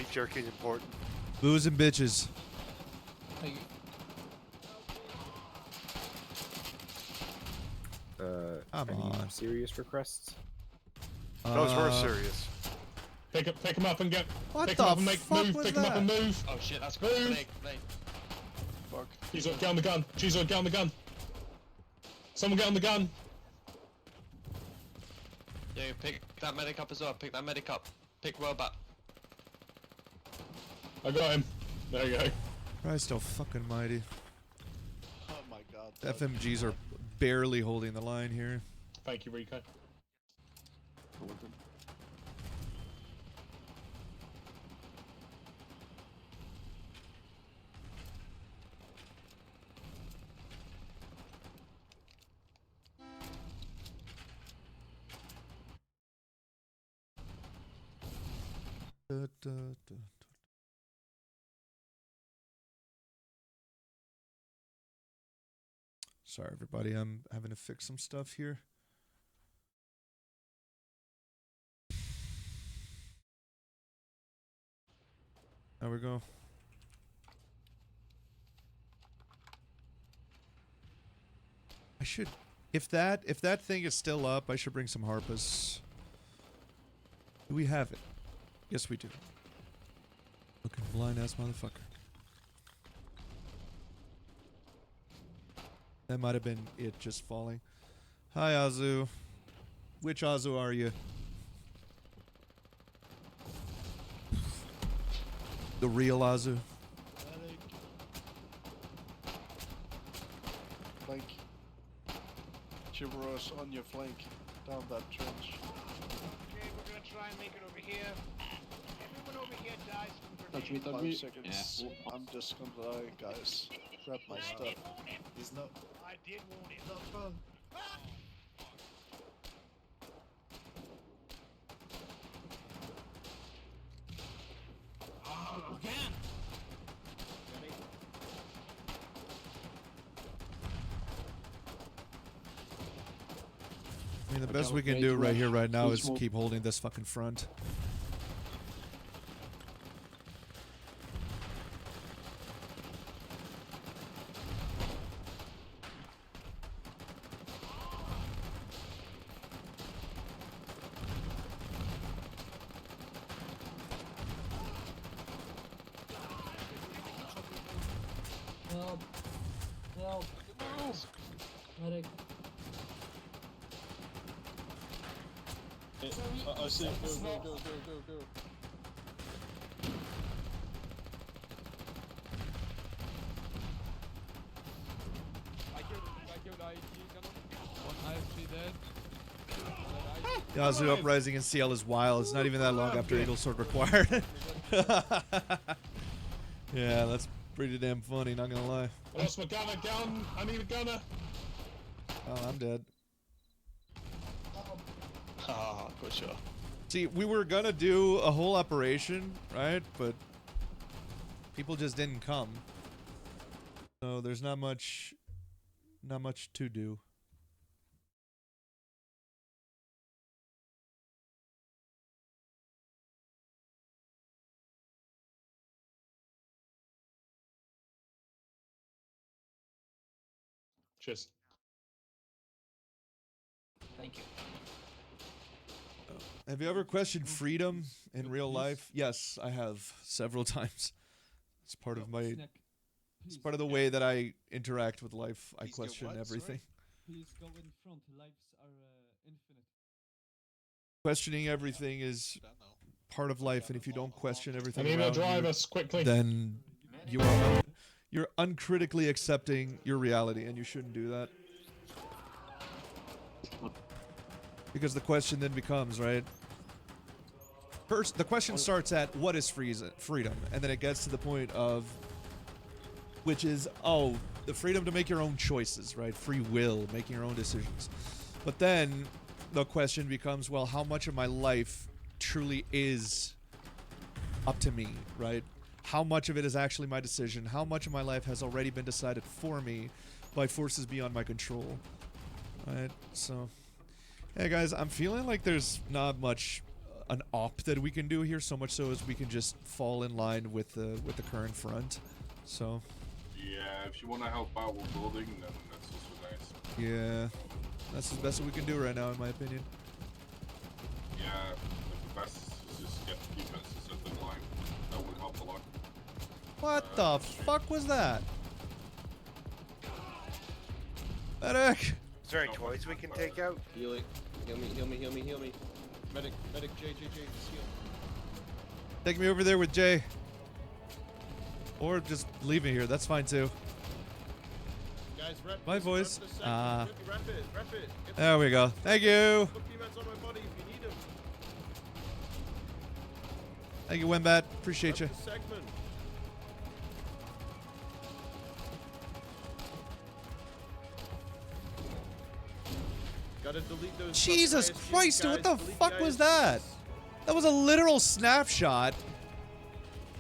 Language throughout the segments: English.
Beef jerky is important. Booze and bitches. Thank you. Come any on. serious requests? Those were serious. Pick him up and get. What pick the him up and make fuck move. was Pick him up that? and move. Oh shit, that's Move. good. Blake. Fuck. Cheezo, get on the gun. Cheezo, get on the gun. Someone get on the gun. Yeah, pick that medic up as well. Pick that medic up. Pick Robot. I got him. There you go. Christ oh fucking mighty. Oh my god. FMGs are barely holding the line here. Thank you, Rico. Da, da, da. Sorry, everybody. I'm having to fix some stuff here. There we go. I should, if that thing is still up, I should bring some harpas. Do we have it? Yes, we do. Looking blind ass motherfucker. That might have been it just falling. Hi, Azu. Which Azu are you? The real Azu. Flank. Chivalrous on your flank. Down that trench. Okay, we're gonna try and make it over here. Everyone over here dies from Touch me, grenades. touch 5 me. seconds. I'm just gonna die, guys. Grab my stuff. He's not. I did want it. Not fun. Oh, again. I mean, the best we can do right here, right now, is keep holding this fucking front. Help. Help. Medic. I see. Go. Yazoo Uprising and CL is wild. It's not even that long after Eagle Sword required. Yeah, that's pretty damn funny, not gonna lie. I lost my gun. I need a gunner. Oh, I'm dead. Ah, good shot. See, we were gonna do a whole operation, right? But people just didn't come. So there's not much to do. Cheers. Thank you. Have you ever questioned freedom in real life? Yes, I have several times. It's part of my. It's part of the way that I interact with life. I question everything. Please go in front. Lives are infinite. Questioning everything is part of life, and if you don't question I everything need to around drive you, us quickly. then you're uncritically accepting your reality, and you shouldn't do that. Because the question then becomes, right? First, the question starts at what is freedom, and then it gets to the point of, which is, oh, the freedom to make your own choices, right? Free will, making your own decisions. But then the question becomes, well, how much of my life truly is up to me, right? How much of it is actually my decision? How much of my life has already been decided for me by forces beyond my control, right? So, hey guys, I'm feeling like there's not much an op that we can do here, so much so as we can just fall in line with the current front. So Yeah, if you want to help out with building, then that's also nice. yeah, that's the best that we can do right now, in my opinion. Yeah, like the best is just get defenses at the line. That would help a lot. What the fuck was that? Medic! Is there any toys we can take out? Healing. Heal me, heal me, heal me, heal me. Medic, medic, J, just heal. Take me over there with Jay. Or just leave me here, that's fine too. Guys, rep My this, voice. rep the segment. Rep it, rep it. Get There we go. Thank you. Put PMATs on my body if you need them. Thank you, Wimbat. Appreciate you. Rep the segment. Gotta delete those Jesus fucking ISGs, Christ, dude, what the guys. Delete fuck was ISGs. that? That was a literal snapshot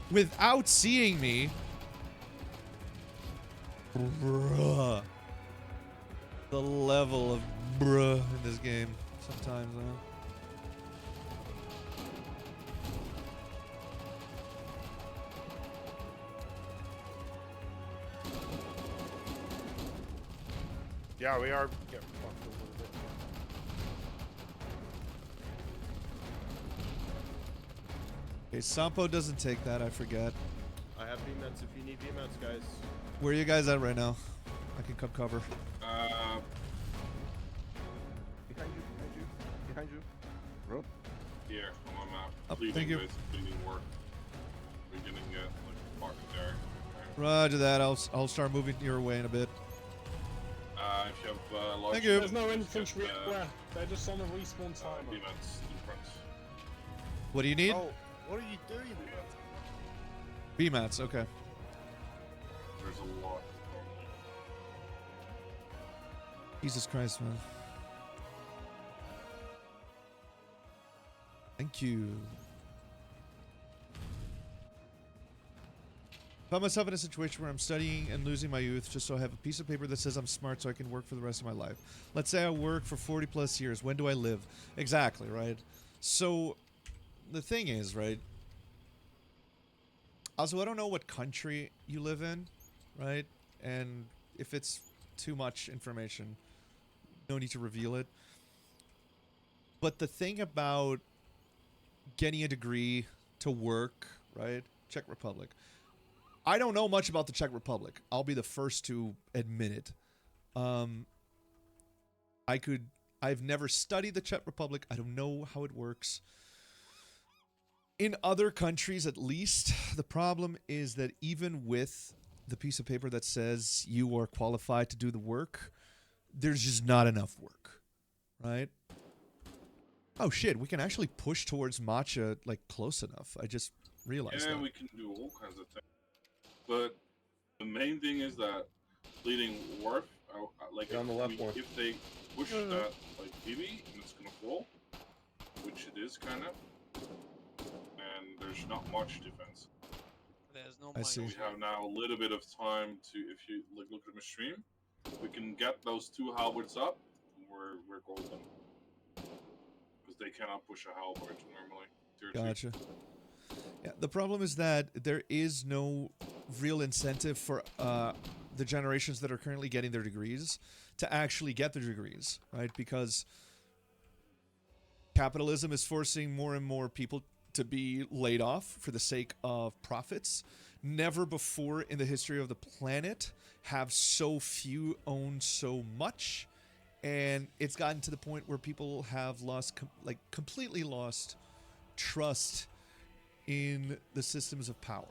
without seeing me. Bruh. The level of bruh in this game sometimes, huh? Yeah, we are getting fucked a little bit. Okay, Sampo doesn't take that, I forget. I have VMATs if you need VMATs, guys. Where are you guys at right now? I can come cover. Behind you. Behind you. Bro. Here, on my map. Oh, Bleeding, thank you. guys, bleeding work. We're gonna get like fucking there. Okay. Roger that. I'll start moving your way in a bit. If you have large Thank you. There's no just get, infantry anywhere. They're just on a respawn timer. VMATs in front. What do you need? Oh, what are you doing? BMATs, okay. There's a lot. Jesus Christ, man. Thank you. Found myself in a situation where I'm studying and losing my youth just so I have a piece of paper that says I'm smart so I can work for the rest of my life. Let's say I work for 40 plus years. When do I live? Exactly, right? So, the thing is, right? Also, I don't know what country you live in, right? And if it's too much information, no need to reveal it. But the thing about getting a degree to work, right? Czech Republic. I don't know much about the Czech Republic. I'll be the first to admit it. I've never studied the Czech Republic. I don't know how it works. In other countries, at least, the problem is that even with the piece of paper that says you are qualified to do the work, there's just not enough work, right? Oh shit, we can actually push towards matcha, like, close enough. I just realized Yeah, that. we can do all kinds of things. But the main thing is that bleeding worth, like On the left one. if they push that like heavy and it's gonna fall, which it is kind of, and there's not much defense. There's no I see. We have now a little bit of time to, if you look at my stream, we can get those two halberds up. We're golden because they cannot push a halberd normally. Tier 2. Gotcha. Yeah, the problem is that there is no real incentive for the generations that are currently getting their degrees to actually get their degrees, right? Because capitalism is forcing more and more people to be laid off for the sake of profits. Never before in the history of the planet have so few owned so much, and it's gotten to the point where people have lost, completely lost trust in the systems of power,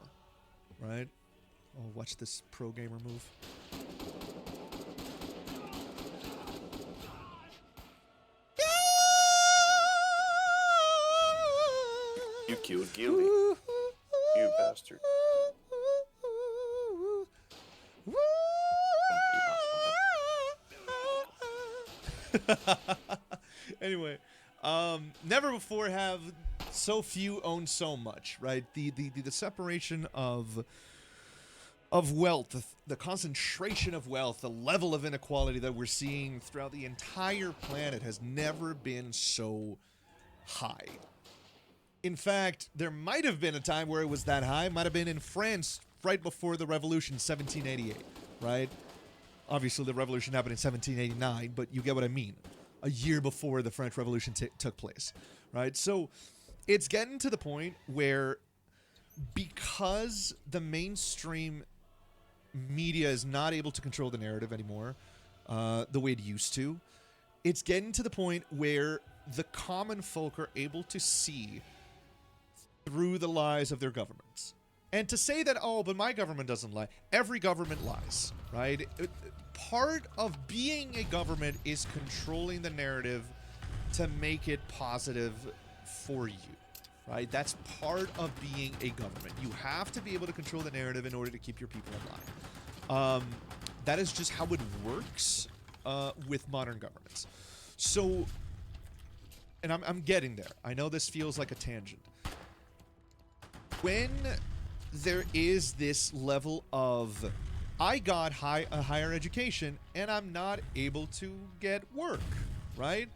right? Oh, watch this pro gamer move. You killed Gilly. You bastard. Anyway, never before have so few owned so much, right? The separation of wealth, the concentration of wealth, the level of inequality that we're seeing throughout the entire planet has never been so high, In fact, there might have been a time where it was that high. Might have been in France right before the revolution, 1788, right? Obviously, the revolution happened in 1789, but you get what I mean. A year before the French Revolution took place, right? So it's getting to the point where, because the mainstream media is not able to control the narrative anymore the way it used to, it's getting to the point where the common folk are able to see through the lies of their governments. And to say that, oh, but my government doesn't lie. Every government lies, right? Part of being a government is controlling the narrative to make it positive for you, right? That's part of being a government. You have to be able to control the narrative in order to keep your people in line. That is just how it works with modern governments. So, and I'm getting there. I know this feels like a tangent. When there is this level of, I got a higher education and I'm not able to get work, right?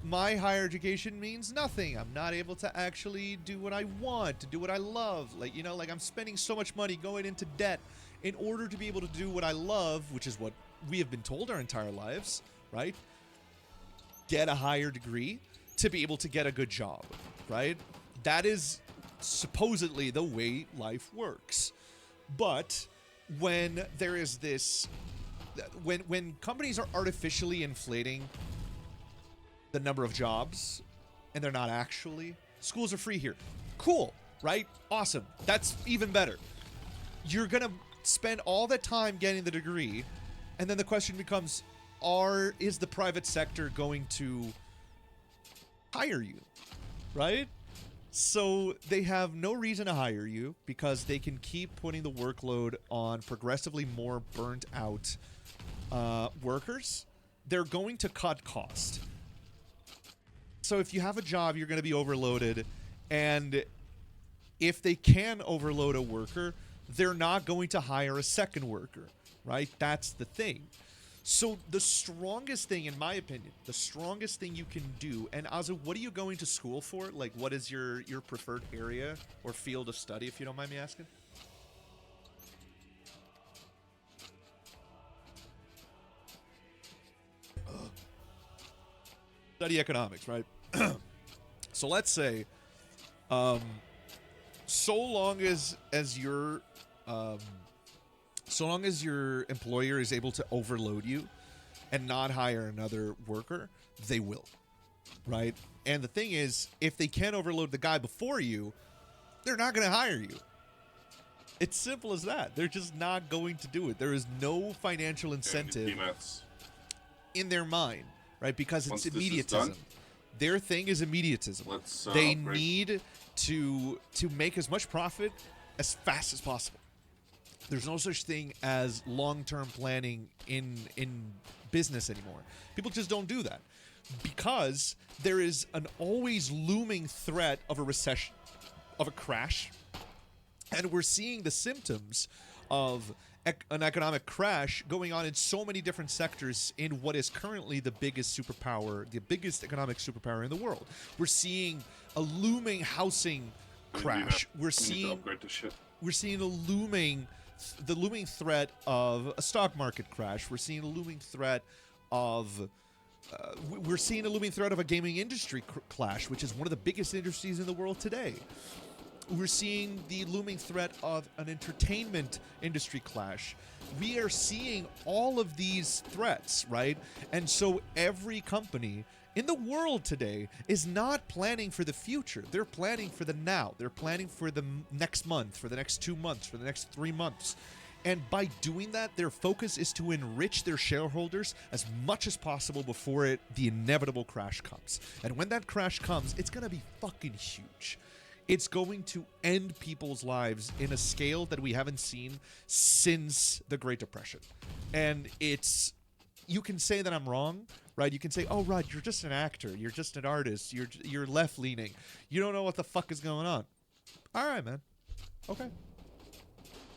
My higher education means nothing. I'm not able to actually do what I want, to do what I love. Like, you know, like I'm spending so much money going into debt in order to be able to do what I love, which is what we have been told our entire lives, right? Get a higher degree to be able to get a good job, right? That is supposedly the way life works. But when there is this, when companies are artificially inflating the number of jobs and they're not actually, schools are free here. Cool, right? Awesome. That's even better. You're going to spend all that time getting the degree, and then the question becomes, is the private sector going to hire you, right? So they have no reason to hire you because they can keep putting the workload on progressively more burnt out workers. They're going to cut cost. So if you have a job, you're going to be overloaded, and if they can overload a worker, they're not going to hire a second worker, right? That's the thing. So the strongest thing, in my opinion, the strongest thing you can do, and Azu, what are you going to school for? Like, what is your preferred area or field of study, if you don't mind me asking? Study economics, right? So let's say, so long as your employer is able to overload you and not hire another worker, they will, right? And the thing is, if they can't overload the guy before you, they're not going to hire you. It's simple as that. They're just not going to do it. There is no financial incentive in their mind, right? Because it's immediatism. Their thing is immediatism. They need to make as much profit as fast as possible. There's no such thing as long-term planning in business anymore. People just don't do that because there is an always looming threat of a recession, of a crash, and we're seeing the symptoms of an economic crash going on in so many different sectors in what is currently the biggest superpower, the biggest economic superpower in the world. We're seeing a looming housing crash. We're seeing the looming threat of a stock market crash. We're seeing a looming threat of a gaming industry clash, which is one of the biggest industries in the world today. We're seeing the looming threat of an entertainment industry clash. We are seeing all of these threats, right? And so every company in the world today is not planning for the future. They're planning for the now. They're planning for the next month, for the next 2 months, for the next 3 months. And by doing that, their focus is to enrich their shareholders as much as possible before the inevitable crash comes. And when that crash comes, it's going to be fucking huge. It's going to end people's lives in a scale that we haven't seen since the Great Depression. And you can say that I'm wrong, right? You can say, oh, Rod, you're just an actor. You're just an artist. You're left-leaning. You don't know what the fuck is going on. All right, man. Okay.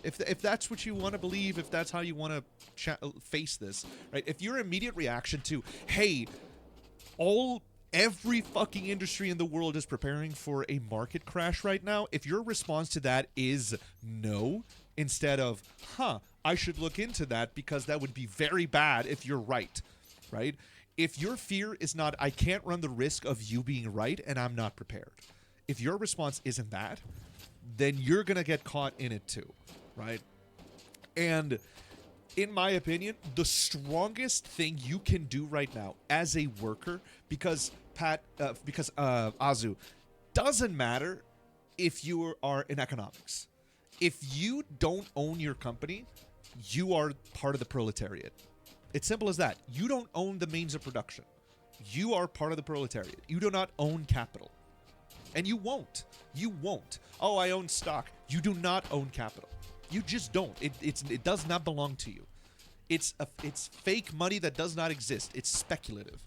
If that's what you want to believe, if that's how you want to face this, right? If your immediate reaction to, hey, all every fucking industry in the world is preparing for a market crash right now, if your response to that is no, instead of, I should look into that because that would be very bad if you're right, right? If your fear is not, I can't run the risk of you being right and I'm not prepared. If your response isn't that, then you're going to get caught in it too, right? And in my opinion, the strongest thing you can do right now as a worker, because Azu, doesn't matter if you are in economics. If you don't own your company, you are part of the proletariat. It's simple as that. You don't own the means of production. You are part of the proletariat. You do not own capital. And you won't. You won't. Oh, I own stock. You do not own capital. You just don't. It does not belong to you. It's fake money that does not exist. It's speculative.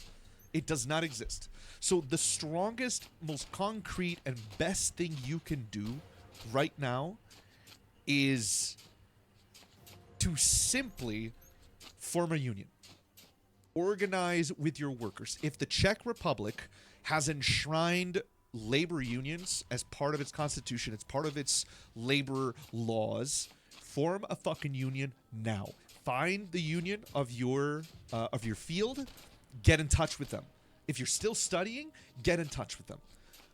It does not exist. So the strongest, most concrete, and best thing you can do right now is to simply form a union. Organize with your workers. If the Czech Republic has enshrined labor unions as part of its constitution, it's part of its labor laws, form a fucking union now. Find the union of your field, get in touch with them. If you're still studying, get in touch with them.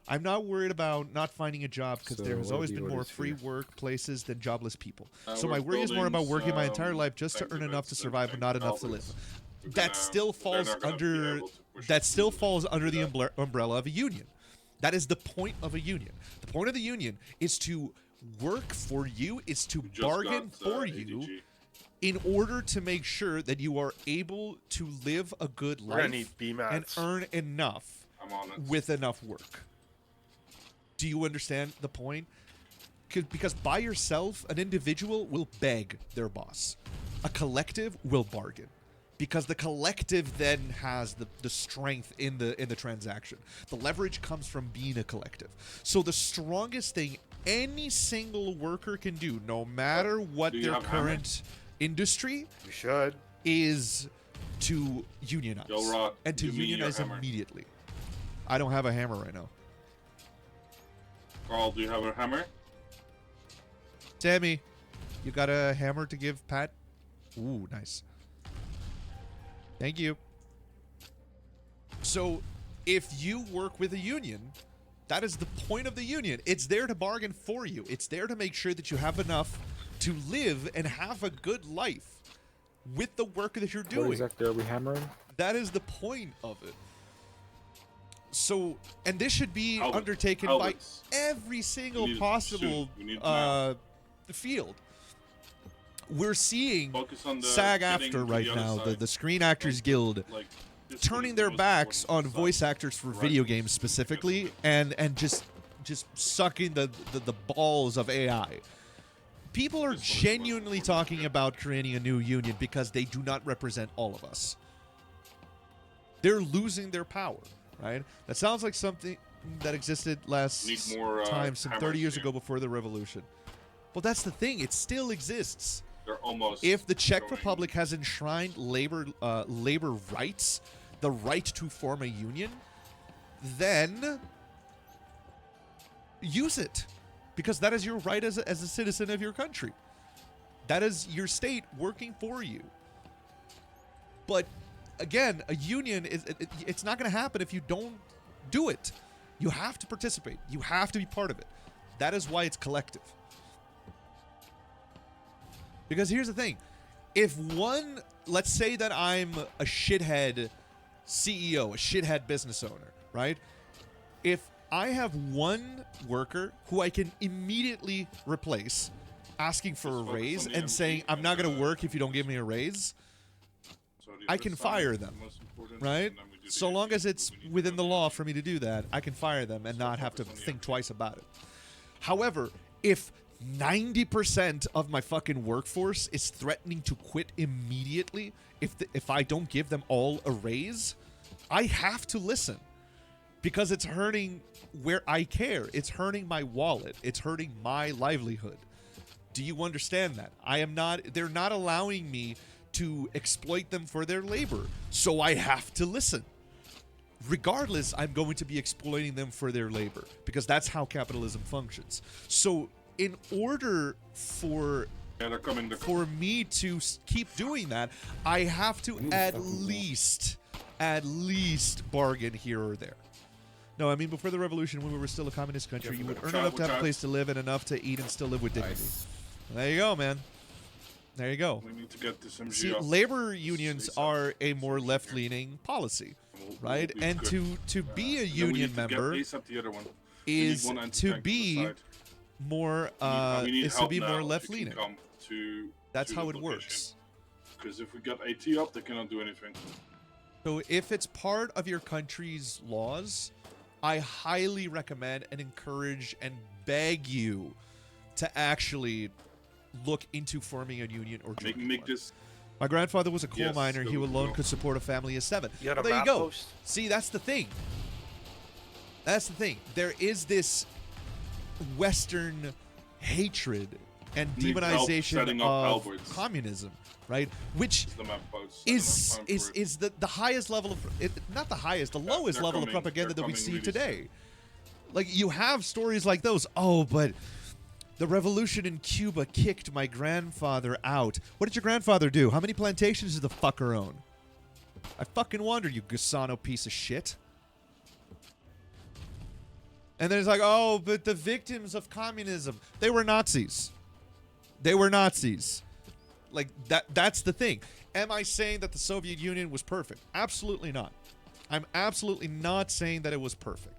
I'm not worried about not finding a job because there has always been more free workplaces than jobless people. So my worry is more about working my entire life just to earn enough to survive but not enough to live. That still falls under the umbrella of a union. That is the point of a union. The point of the union is to work for you, is to bargain for you in order to make sure that you are able to live a good life and earn enough with enough work. Do you understand the point? Because by yourself, an individual will beg their boss. A collective will bargain. Because the collective then has the strength in the transaction. The leverage comes from being a collective. So the strongest thing any single worker can do, no matter what their current industry, is to unionize. And to unionize immediately. I don't have a hammer right now. Carl, do you have a hammer? Sammy, you got a hammer to give Pat? Ooh, nice. Thank you. So, if you work with a union, that is the point of the union. It's there to bargain for you. It's there to make sure that you have enough to live and have a good life with the work that you're doing. What exactly are we hammering? That is the point of it. So, and this should be undertaken by every single possible field. We're seeing SAG-AFTRA right now, the Screen Actors Guild, turning their backs on voice actors for video games specifically, and just sucking the balls of AI. People are genuinely talking about creating a new union because they do not represent all of us. They're losing their power, right? That sounds like something that existed last time, some 30 years ago before the revolution. Well, that's the thing. It still exists. They're almost. If the Czech Republic has enshrined labor rights, the right to form a union, then use it, because that is your right as a citizen of your country. That is your state working for you. But again, a union it's not going to happen if you don't do it. You have to participate. You have to be part of it. That is why it's collective. Because here's the thing. If let's say that I'm a shithead CEO, a shithead business owner, right? If I have one worker who I can immediately replace asking for a raise and saying, I'm not going to work if you don't give me a raise, I can fire them, right? So long as it's within the law for me to do that, I can fire them and not have to think twice about it. However, if 90% of my fucking workforce is threatening to quit immediately if I don't give them all a raise, I have to listen, because it's hurting where I care. It's hurting my wallet. It's hurting my livelihood. Do you understand that? They're not allowing me to exploit them for their labor, so I have to listen. regardless, I'm going to be exploiting them for their labor because that's how capitalism functions. So in order for Yeah, they're coming. for me to keep doing that, I have to at least bargain here or there. No, I mean, before the revolution, when we were still a communist country, you would earn enough to have a place to live and enough to eat and still live with dignity. There you go, man. There you go. We need to get this MG See, off. labor unions are a more left-leaning policy, right? And to be a union member is to be more left-leaning. That's how it works. Because if we get AT up, they cannot do anything. So if it's part of your country's laws, I highly recommend and encourage and beg you to actually look into forming a union or joining one. This. My grandfather was a coal miner. He alone could support a family of 7. You got a There you map go. post? See, that's the thing. That's the thing. There is this Western hatred and demonization of communism, right? Which is the highest level of not the highest, the lowest level of propaganda that we see today. Like, you have stories like those. Oh, but the revolution in Cuba kicked my grandfather out. What did your grandfather do? How many plantations did the fucker own? I fucking wonder, you Gusano piece of shit. And then it's like, oh, but the victims of communism, they were Nazis. They were Nazis. Like, that's the thing. Am I saying that the Soviet Union was perfect? Absolutely not. I'm absolutely not saying that it was perfect.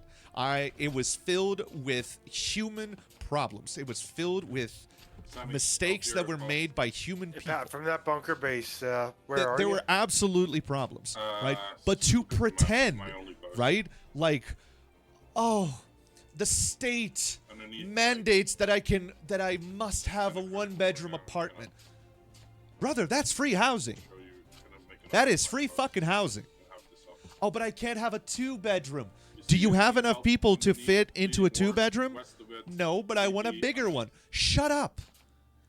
It was filled with human problems. It was filled with mistakes that were made by human people. Pat, from that bunker base, where are you? There were absolutely problems, right? But to pretend, right? Like, oh, the state mandates that I must have a 1-bedroom apartment. Brother, that's free housing. That is free fucking housing. Oh, but I can't have a 2-bedroom. Do you have enough people to fit into a 2-bedroom? No, but I want a bigger one. Shut up.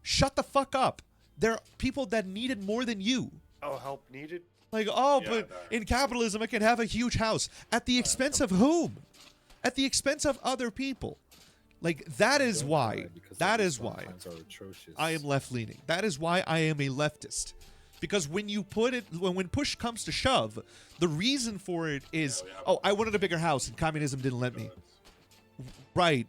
Shut the fuck up. There are people that need it more than you. Oh, help needed? Like, oh, but in capitalism, I can have a huge house. At the expense of whom? At the expense of other people. Like, that is why. That is why I am left-leaning. That is why I am a leftist. Because when you put it, when push comes to shove, the reason for it is, oh, I wanted a bigger house and communism didn't let me. Right.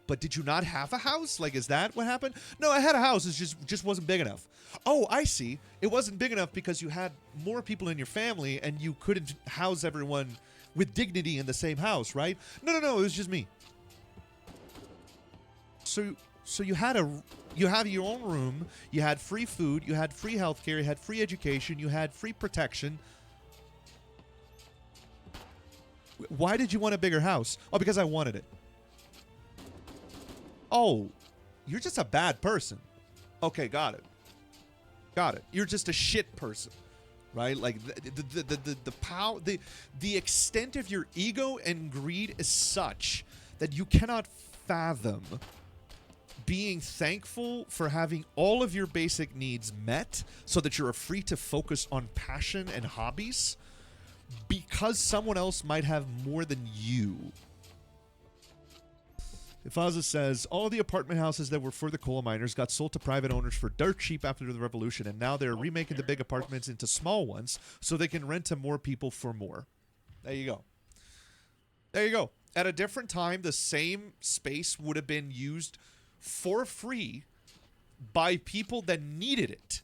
But did you not have a house? Like, is that what happened? No, I had a house. It just wasn't big enough. Oh, I see. It wasn't big enough because you had more people in your family and you couldn't house everyone with dignity in the same house, right? No, it was just me. So you have your own room, you had free food, you had free healthcare, you had free education, you had free protection. Why did you want a bigger house? Oh, because I wanted it. Oh, you're just a bad person. Okay, got it. Got it. You're just a shit person, right? Like the power, the extent of your ego and greed is such that you cannot fathom being thankful for having all of your basic needs met so that you're free to focus on passion and hobbies because someone else might have more than you. Ifaza says, all of the apartment houses that were for the coal miners got sold to private owners for dirt cheap after the revolution, and now they're remaking the big apartments into small ones so they can rent to more people for more. There you go. There you go. At a different time, the same space would have been used for free by people that needed it.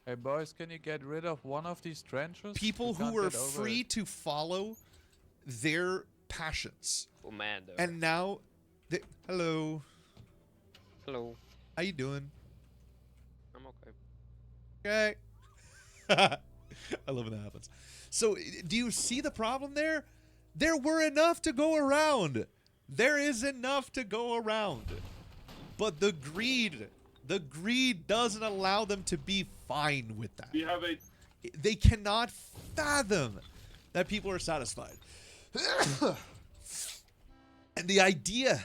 Hey boys, can you get rid of one of these trenches? People who were free to follow their passions. Commander. And now, hello. Hello. How you doing? I'm okay. Okay. I love when that happens. So, do you see the problem there? There were enough to go around. There is enough to go around. But the greed doesn't allow them to be fine with that. They cannot fathom that people are satisfied. And the idea,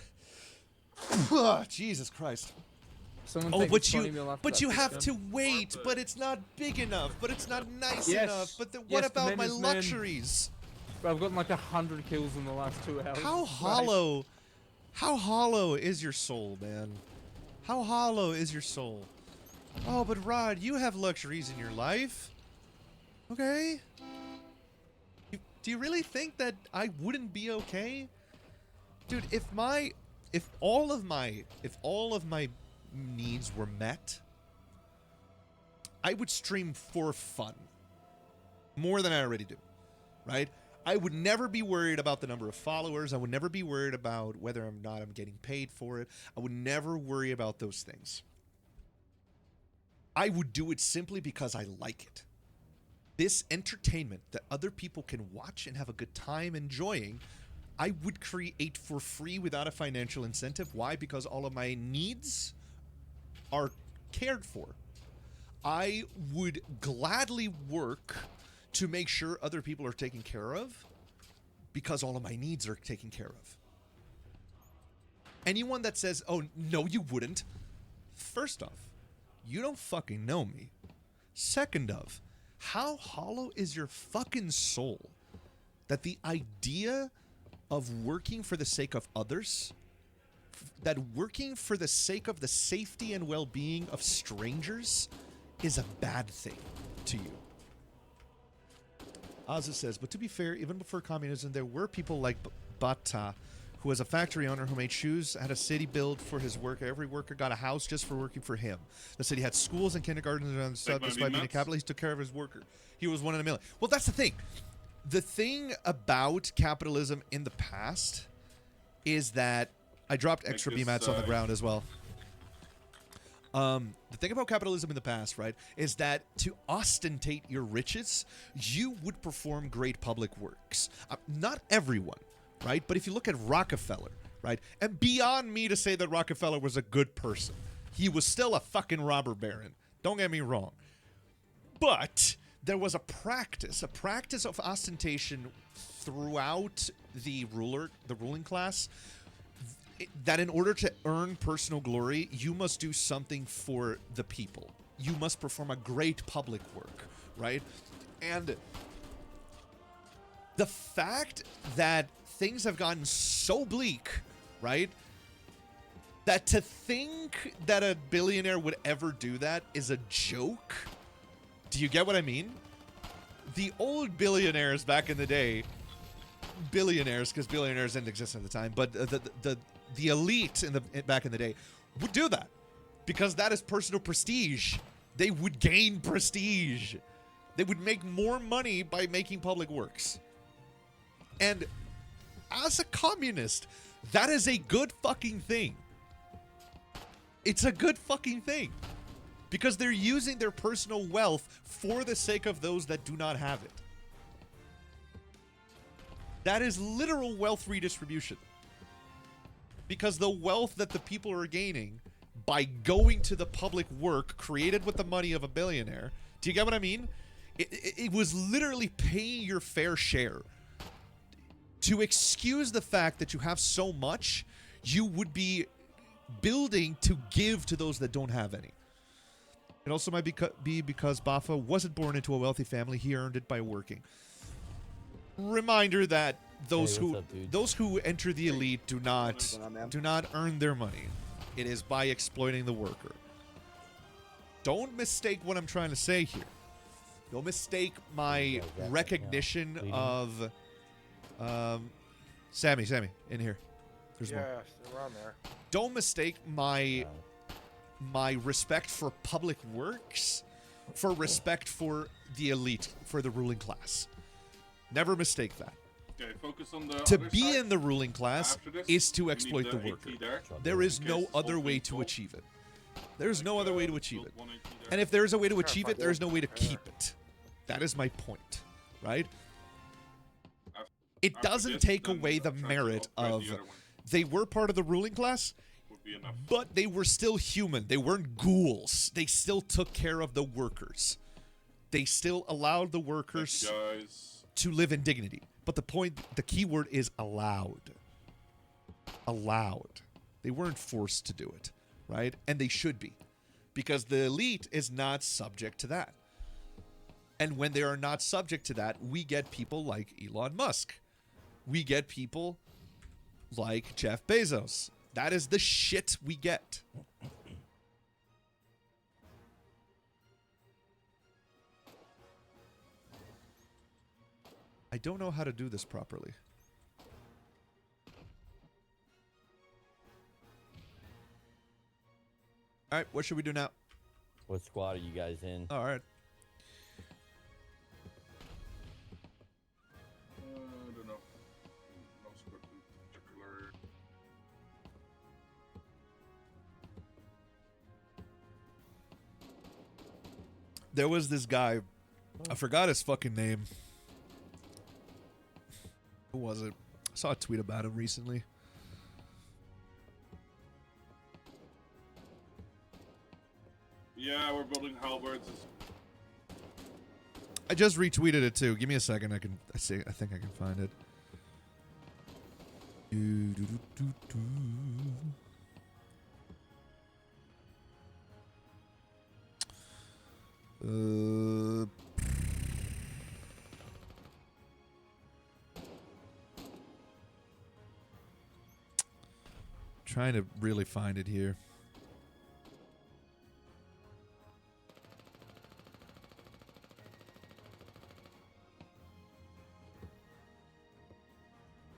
Jesus Christ. Oh, but you have to wait, but it's not big enough, but it's not nice enough, but what about my luxuries? Bro, I've gotten like 100 kills in the last 2 hours. How hollow is your soul, man? How hollow is your soul? Oh, but Rod, you have luxuries in your life. Okay? Do you really think that I wouldn't be okay? Dude, if all of my needs were met, I would stream for fun. More than I already do. Right? I would never be worried about the number of followers. I would never be worried about whether or not I'm getting paid for it. I would never worry about those things. I would do it simply because I like it. This entertainment that other people can watch and have a good time enjoying, I would create for free without a financial incentive. Why? Because all of my needs are cared for. I would gladly work to make sure other people are taken care of because all of my needs are taken care of. Anyone that says, oh, no, you wouldn't. First off, you don't fucking know me. Second off, how hollow is your fucking soul that the idea of working for the sake of others, that working for the sake of the safety and well-being of strangers is a bad thing to you? Azza says, but to be fair, even before communism, there were people like Bata, who was a factory owner who made shoes, had a city built for his worker. Every worker got a house just for working for him. The city had schools and kindergartens and stuff. Despite being a capitalist, he took care of his worker. He was one in a million. Well, that's the thing. The thing about capitalism in the past is that I dropped extra BMATs on the ground as well. The thing about capitalism in the past, right, is that to ostentate your riches, you would perform great public works. Not everyone, right? But if you look at Rockefeller, right, and beyond me to say that Rockefeller was a good person, he was still a fucking robber baron. Don't get me wrong. But there was a practice of ostentation throughout the ruling class, that in order to earn personal glory, you must do something for the people. You must perform a great public work, right? And the fact that things have gotten so bleak, right, that to think that a billionaire would ever do that is a joke. Do you get what I mean? The old billionaires back in the day, billionaires, because billionaires didn't exist at the time, but the elite back in the day would do that because that is personal prestige. They would gain prestige. They would make more money by making public works. And as a communist, that is a good fucking thing. It's a good fucking thing because they're using their personal wealth for the sake of those that do not have it. That is literal wealth redistribution. Because the wealth that the people are gaining by going to the public work created with the money of a billionaire, do you get what I mean? It was literally paying your fair share. To excuse the fact that you have so much, you would be building to give to those that don't have any. It also might be because Bafa wasn't born into a wealthy family. He earned it by working. Reminder that those who enter the elite do not earn their money. It is by exploiting the worker. Don't mistake what I'm trying to say here. Don't mistake my recognition of Sammy, in here. There's more. They're around there. Don't mistake my respect for public works for respect for the elite, for the ruling class. Never mistake that. Okay, focus on the to other be side. in the ruling class is to exploit the worker. There is no other way to achieve it. There's no other way to achieve it. And if there's a way to achieve it, there's no way to keep it. That is my point, right? It doesn't take away the merit of they were part of the ruling class, but they were still human. They weren't ghouls. They still took care of the workers. They still allowed the workers to live in dignity. But the key word is allowed. Allowed. They weren't forced to do it, right? And they should be. Because the elite is not subject to that. And when they are not subject to that, we get people like Elon Musk. We get people like Jeff Bezos. That is the shit we get. I don't know how to do this properly. All right, what should we do now? What squad are you guys in? All right. I don't know. No script in particular. There was this guy. I forgot his fucking name. Who was it? I saw a tweet about him recently. Yeah, we're building halberds. I just retweeted it too. Give me a second. I think I can find it. Trying to really find it here.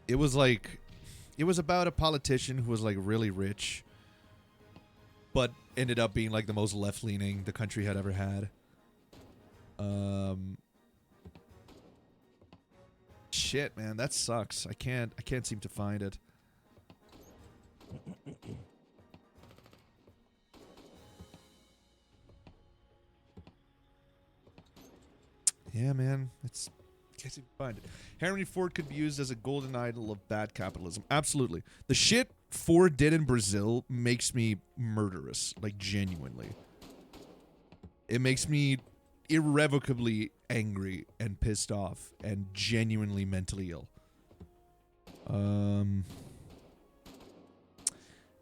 It was about a politician who was like really rich, but ended up being like the most left-leaning the country had ever had. Shit, man, that sucks. I can't seem to find it. Yeah, man, can't seem to find it. Henry Ford could be used as a golden idol of bad capitalism. Absolutely. The shit Ford did in Brazil makes me murderous, like genuinely. It makes me irrevocably angry and pissed off and genuinely mentally ill.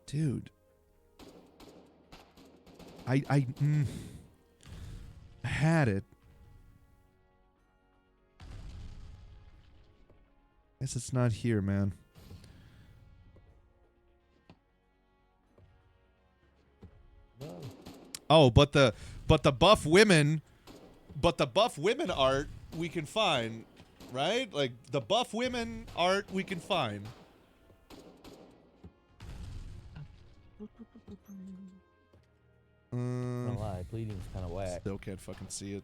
Dude. I had it. Guess it's not here, man. Oh, but the buff women art we can find, right? Like the buff women art we can find. I'm not gonna lie, bleeding's kind of whack. Still can't fucking see it.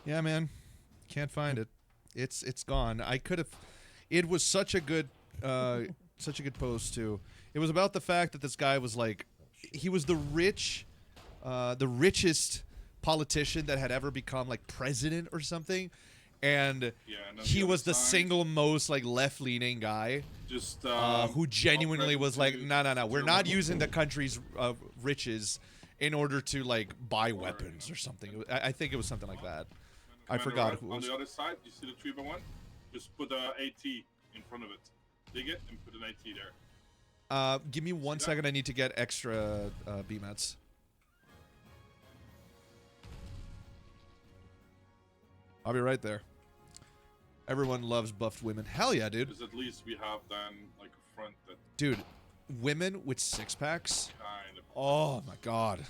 Yeah, man. Can't find it. It's gone. I could have. It was such a good post too. It was about the fact that this guy was like, he was the richest politician that had ever become like president or something, and he was the single most like left-leaning guy. Just who genuinely was like, no, we're not using the country's riches in order to like buy weapons or something. I think it was something like that. I forgot who it was. On the other side, you see the 3x1? Just put a AT in front of it. Dig it and put an AT there. Give me 1 second. I need to get extra BMATs. I'll be right there. Everyone loves buffed women. Hell yeah, dude. Because at least we have then like a front that. Dude, women with six packs. Kind of. Oh my god.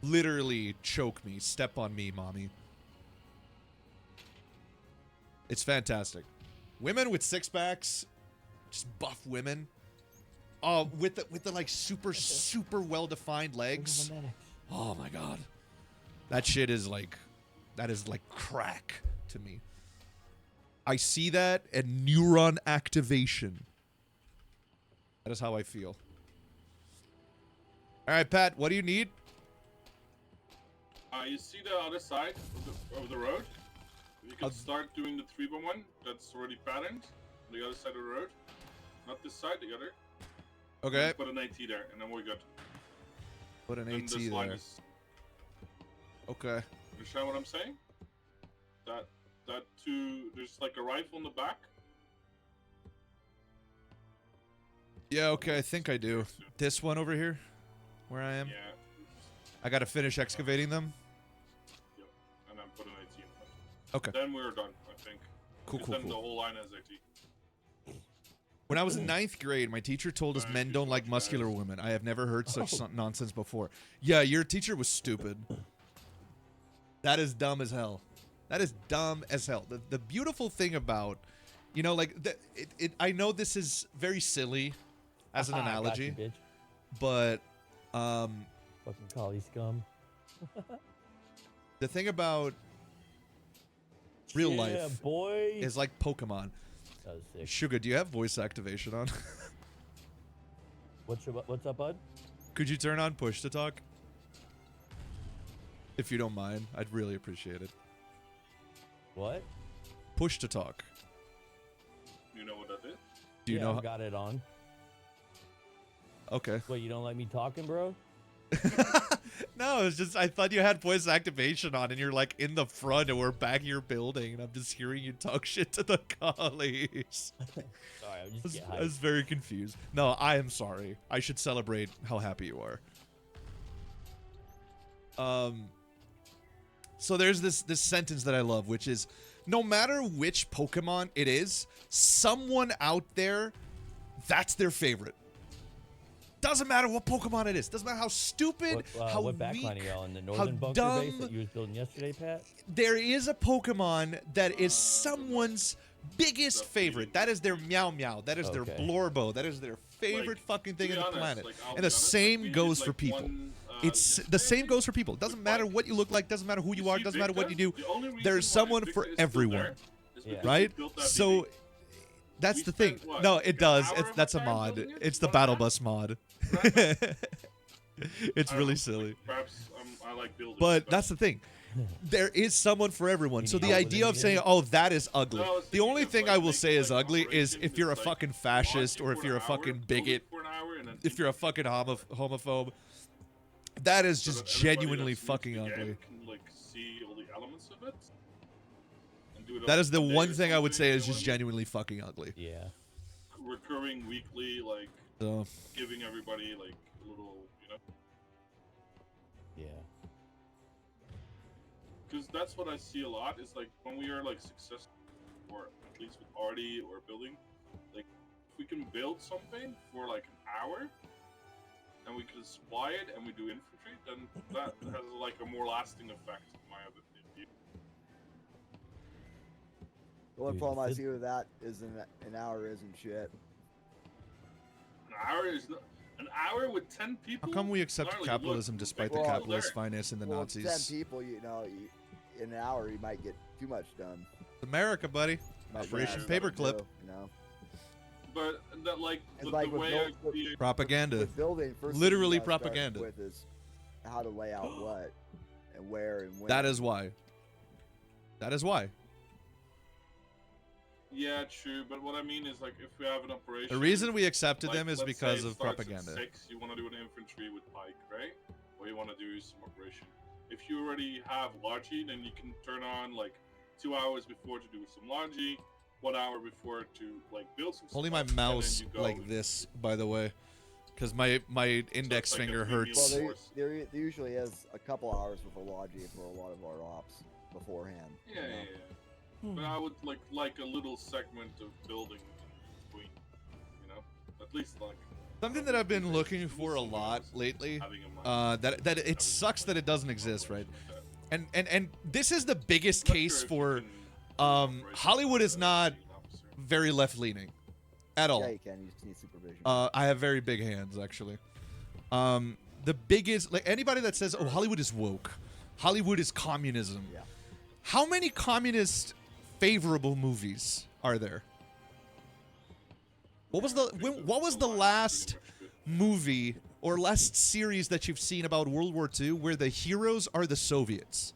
Literally choke me. Step on me, mommy. It's fantastic. Women with six packs, just buff women. Oh, with the like super well defined legs. Oh my god. That shit is like, that is like crack to me. I see that and neuron activation. That is how I feel. All right, Pat, what do you need? You see the other side of the road? You can start doing the 3x1 that's already patterned. The other side of the road. Not this side, the other. Okay. Put an AT there, and then we're good. Put an And AT this line there. is- Okay. Understand what I'm saying? That there's like a rifle in the back. Yeah, okay, I think I do. This one over here, where I am. Yeah. I gotta finish excavating them. Yep. And then put an AT in front. Okay. Then we're done, I think. Cool, 'Cause cool, then the cool. whole line has AT. When I was in 9th grade, my teacher told us men don't like muscular women. I have never heard such nonsense before. Yeah, your teacher was stupid. That is dumb as hell. That is dumb as hell. The beautiful thing about, you know, like, I know this is very silly as an analogy, Gotcha, bitch. but Fucking collie scum. the thing about real Yeah, life boy. is like Pokemon. That was sick. Sugar, do you have voice activation on? What's up, bud? Could you turn on push to talk? If you don't mind, I'd really appreciate it. What? Push to talk. You know what that is? Do you Yeah, know? I've got it on. Okay. What, you don't like me talking, bro? No, it's just I thought you had voice activation on, and you're like in the front, and we're back of your building, and I'm just hearing you talk shit to the collies. Sorry, I'm just getting I was very confused. No, I am sorry. I should celebrate how happy you are. So there's this sentence that I love, which is, no matter which Pokemon it is, someone out there, that's their favorite. Doesn't matter what Pokemon it is. Doesn't matter how stupid, how what backline weak, are y'all in the how northern bunker base dumb. that you was building yesterday, Pat? There is a Pokemon that is someone's biggest favorite. That is their Meow Meow. That is their Okay. Blorbo. That is their favorite fucking thing to on be the honest, planet. like, I'll And be the honest, same like, we goes did, for like, people. one, It's the yesterday same goes for people. It doesn't matter what you look like. Doesn't matter who you are. see, Doesn't matter what you do. Victor, the only reason There's why someone Victor for is still everyone, there is because right? we built that So BB. that's We the thing. spent, what, No, like it an does. hour It's of that's a our time mod. building it? It's the About Battle that? Bus mod. It's I don't really know, silly. like, perhaps I like building. But that's the thing. There is someone for everyone. So the need idea of saying, "Oh, that is ugly." No, I was The only thinking thing of, I like, will say making, is like, ugly is operation if you're a is, like, fucking fascist or launching if for you're a an fucking hour, bigot, building for an hour, and then if you're a fucking homophobe. That is so just that everybody genuinely that's new to fucking the game ugly. Can, like, see all the elements of it. And do it That on is the one day one or thing I would something, say you is know just what I mean? genuinely fucking ugly. Yeah. Recurring weekly, like, So giving everybody, like, a little, you know. Yeah. Because that's what I see a lot is like when we are like successful, or at least with Artie or building, like if we can build something for like an hour and we can supply it and we do infantry, then that has like a more lasting effect in my opinion. The only Dude, problem I it- see with that is an hour isn't shit. An hour is not, an hour with 10 people. how come we accept Gnarly, capitalism look, despite Victor's the still capitalist there. finance and the Well, with 10 Nazis? people, you know, in an hour you might get too much done. America, buddy. Might Operation run out of Paperclip. dough, you know. But that like It's the, like the with way build- I see it, Propaganda. With building, first thing Literally you gotta start propaganda. with is how to lay out what and where and when. That is why. That is why. yeah, true. But what I mean is like if we have an operation. The reason we accepted like, them is let's because say it of starts at propaganda. 6, you want to do an infantry with pike, right? Or you want to do some operation. If you already have Logi, then you can turn on like 2 hours before to do some Logi, 1 hour before to like build some. Holding my stuff, and then mouse you go like and- this, by the way, because my index like a finger premium hurts. Well, force. there usually is a couple hours before Logi for a lot of our ops beforehand. Yeah, you know? yeah. But I would like a little segment of building in between, you know, at least like. Something that I've been looking for a lot lately, that it sucks that it doesn't exist, right? And this is the biggest case for Hollywood is not very left leaning at all. Yeah, you can. You just need supervision. I have very big hands actually. The biggest, like anybody that says, "Oh, Hollywood is woke, Hollywood is communism." Yeah. How many communist favorable movies are there? What was the last movie or last series that you've seen about World War II where the heroes are the Soviets?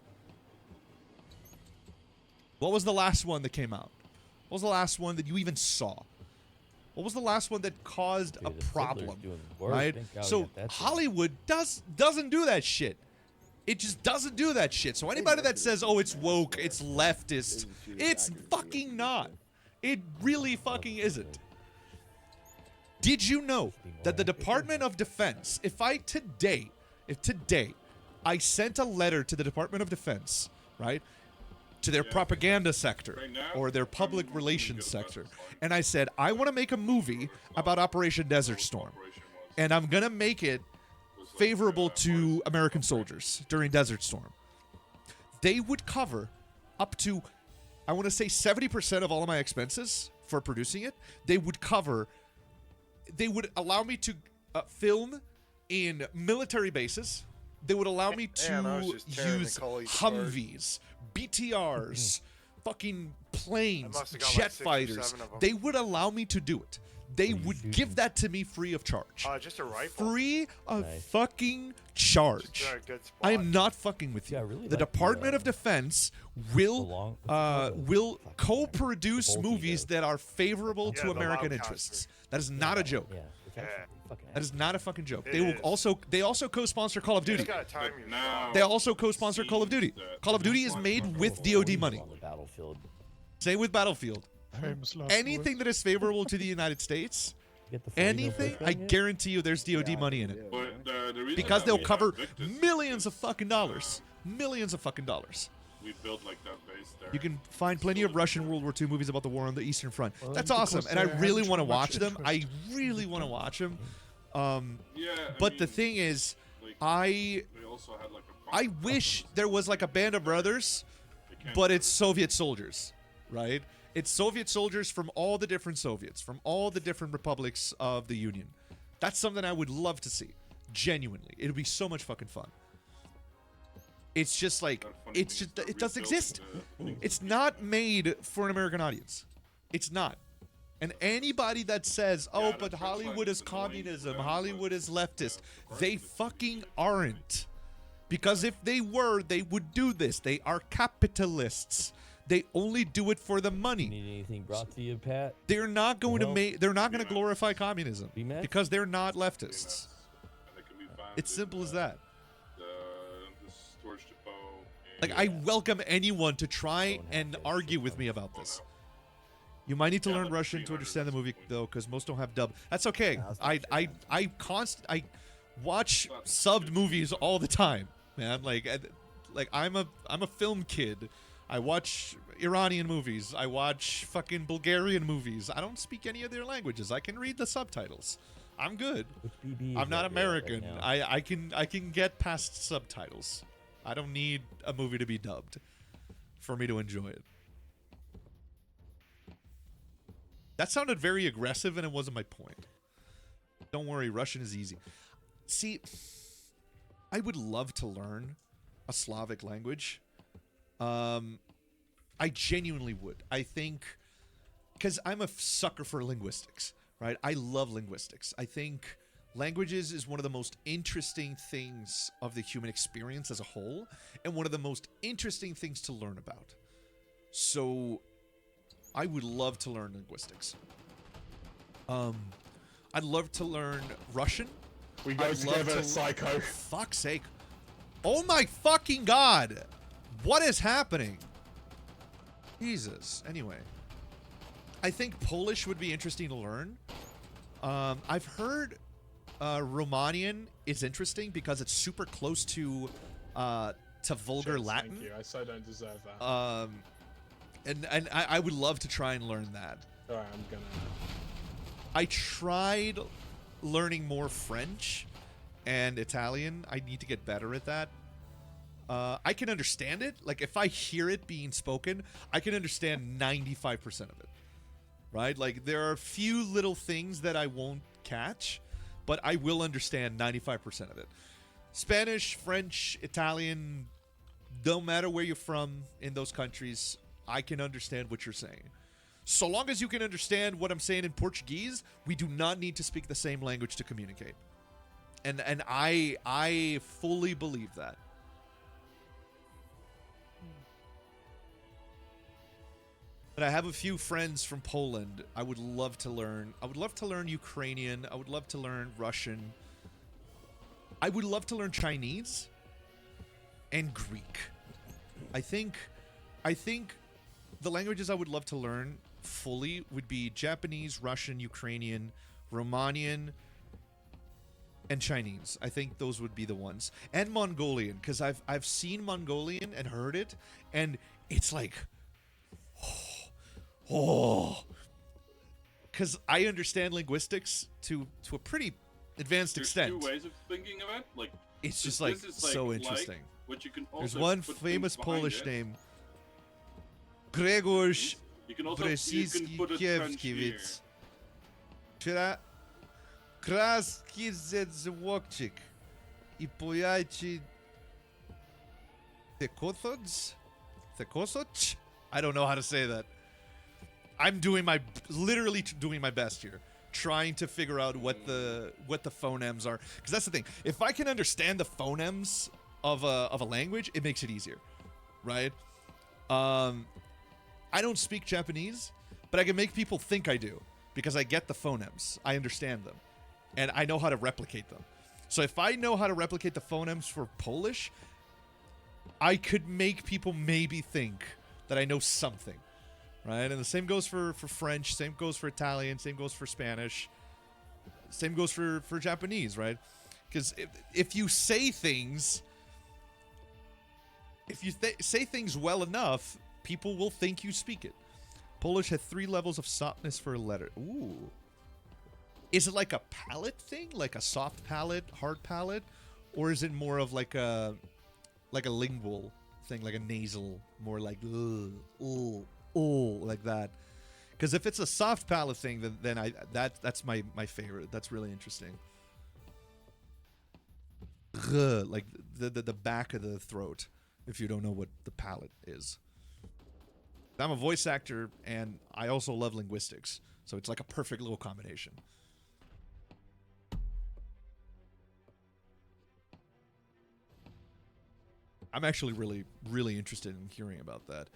What was the last one that came out? What was the last one that you even saw? What was the last one that caused a Dude, the Fiddler's problem? doing work. Right? Thank God we So got that thing. Hollywood doesn't do that shit. It just doesn't do that shit. So anybody that says, "Oh, it's woke, it's leftist," it's fucking not. It really fucking isn't. Did you know that the Department of Defense, if today I sent a letter to the Department of Defense, right, to their propaganda sector or their public relations sector, and I said, I want to make a movie about Operation Desert Storm, and I'm going to make it favorable to American soldiers during Desert Storm, they would cover up to, I want to say 70% of all of my expenses for producing it. They would allow me to film in military bases. They would allow me to use Humvees, BTRs, fucking planes, jet fighters. They would allow me to do it. They would give that to me free of charge. Just a rifle. Free of fucking charge. Just a good spot. I am not fucking with you. The Department of Defense will co-produce movies that are favorable to American interests. That is not a joke. That is not a fucking joke. They also co-sponsor Call of Duty. They also co-sponsor Call of Duty. Call of Duty is made with DoD money. Same with Battlefield. Anything that is favorable to the United States, anything, I guarantee you there's DoD money in it. Because they'll cover millions of fucking dollars. Millions of fucking dollars. We built like that base there. You can find plenty of Russian World War II movies about the war on the Eastern Front. That's awesome, and I really want to watch them. I really want to watch them. But the thing is, I wish there was like a Band of Brothers, but it's Soviet soldiers, right? It's Soviet soldiers from all the different Soviets, from all the different republics of the Union. That's something I would love to see. Genuinely. It would be so much fucking fun. It's just like, it doesn't exist. It's not made for an American audience. It's not. And anybody that says, oh, but Hollywood is communism, Hollywood is leftist, they fucking aren't. Because if they were, they would do this. They are capitalists. They only do it for the money. Need anything brought to you, Pat? They're not going to They're not going to glorify communism because they're not leftists. It's simple as that. Like, I welcome anyone to try and argue with me about this. You might need to learn Russian to understand the movie, though, because most don't have dub. That's okay. I watch subbed movies all the time, man. Like I'm a film kid. I watch Iranian movies. I watch fucking Bulgarian movies. I don't speak any of their languages. I can read the subtitles. I'm good. I'm not American. I can get past subtitles. I don't need a movie to be dubbed for me to enjoy it. That sounded very aggressive, and it wasn't my point. Don't worry, Russian is easy. See, I would love to learn a Slavic language. I genuinely would. I think, because I'm a sucker for linguistics, right? I love linguistics. I think languages is one of the most interesting things of the human experience as a whole, and one of the most interesting things to learn about. So, I would love to learn linguistics. I'd love to learn Russian. We go together, psycho. Fuck's sake. Oh my fucking god! What is happening? Jesus. Anyway. I think Polish would be interesting to learn. I've heard Romanian is interesting because it's super close to vulgar Latin. Thank you. I so don't deserve that. And I would love to try and learn that. Alright, I'm gonna... I tried learning more French and Italian. I need to get better at that. I can understand it. Like, if I hear it being spoken, I can understand 95% of it. Right? Like, there are a few little things that I won't catch, but I will understand 95% of it. Spanish, French, Italian, don't matter where you're from in those countries, I can understand what you're saying. So long as you can understand what I'm saying in Portuguese, we do not need to speak the same language to communicate. And I fully believe that. But I have a few friends from Poland I would love to learn. I would love to learn Ukrainian. I would love to learn Russian. I would love to learn Chinese and Greek. I think the languages I would love to learn fully would be Japanese, Russian, Ukrainian, Romanian, and Chinese. I think those would be the ones. And Mongolian, because I've seen Mongolian and heard it, and it's like, because I understand linguistics to a pretty advanced There's extent. two ways of thinking of it. Like It's just this like is so interesting. what you can also There's one put famous things behind Polish it. name, Grzegorz You can also you can put a trench here. Wczoraj kraski zedzwokczyk I pojajci Tekosoc? I don't know how to say that. I'm doing literally doing my best here, trying to figure out what the phonemes are. Because that's the thing. If I can understand the phonemes of a language, it makes it easier, right? I don't speak Japanese, but I can make people think I do because I get the phonemes. I understand them, and I know how to replicate them. So if I know how to replicate the phonemes for Polish, I could make people maybe think that I know something, right? And the same goes for French, same goes for Italian, same goes for Spanish, same goes for Japanese, right? Because if you say things, say things well enough, people will think you speak it. Polish had 3 levels of softness for a letter. Ooh. Is it like a palate thing? Like a soft palate, hard palate? Or is it more of like a lingual thing, like a nasal, more like like that? Because if it's a soft palate thing, then that's my favorite. That's really interesting. Like the back of the throat, if you don't know what the palate is. I'm a voice actor, and I also love linguistics, so it's like a perfect little combination. I'm actually really, really interested in hearing about that.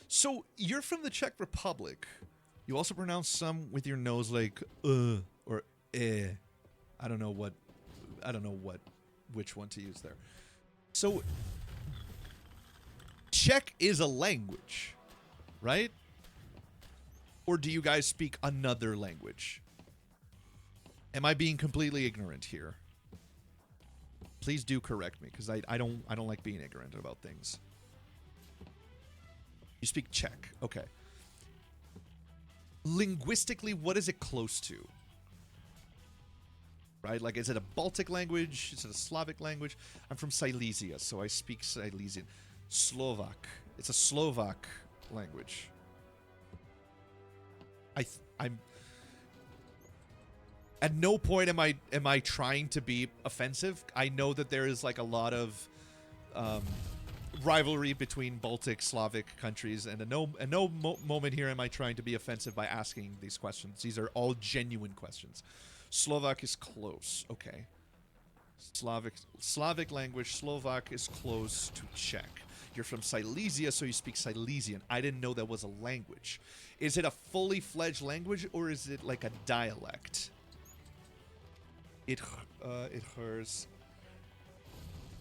So, you're from the Czech Republic. You also pronounce some with your nose like or eh. I don't know which one to use there. So, Czech is a language, right? Or do you guys speak another language? Am I being completely ignorant here? Please do correct me, because I don't like being ignorant about things. You speak Czech, okay. Linguistically, what is it close to? Right? Like, is it a Baltic language? Is it a Slavic language? I'm from Silesia, so I speak Silesian. Slovak. It's a Slovak language. I'm at no point am I trying to be offensive. I know that there is like a lot of rivalry between Baltic, Slavic countries, and at no moment here am I trying to be offensive by asking these questions. These are all genuine questions. Slovak is close, okay. Slavic language, Slovak is close to Czech. You're from Silesia, so you speak Silesian. I didn't know that was a language. Is it a fully fledged language, or is it like a dialect? It hers.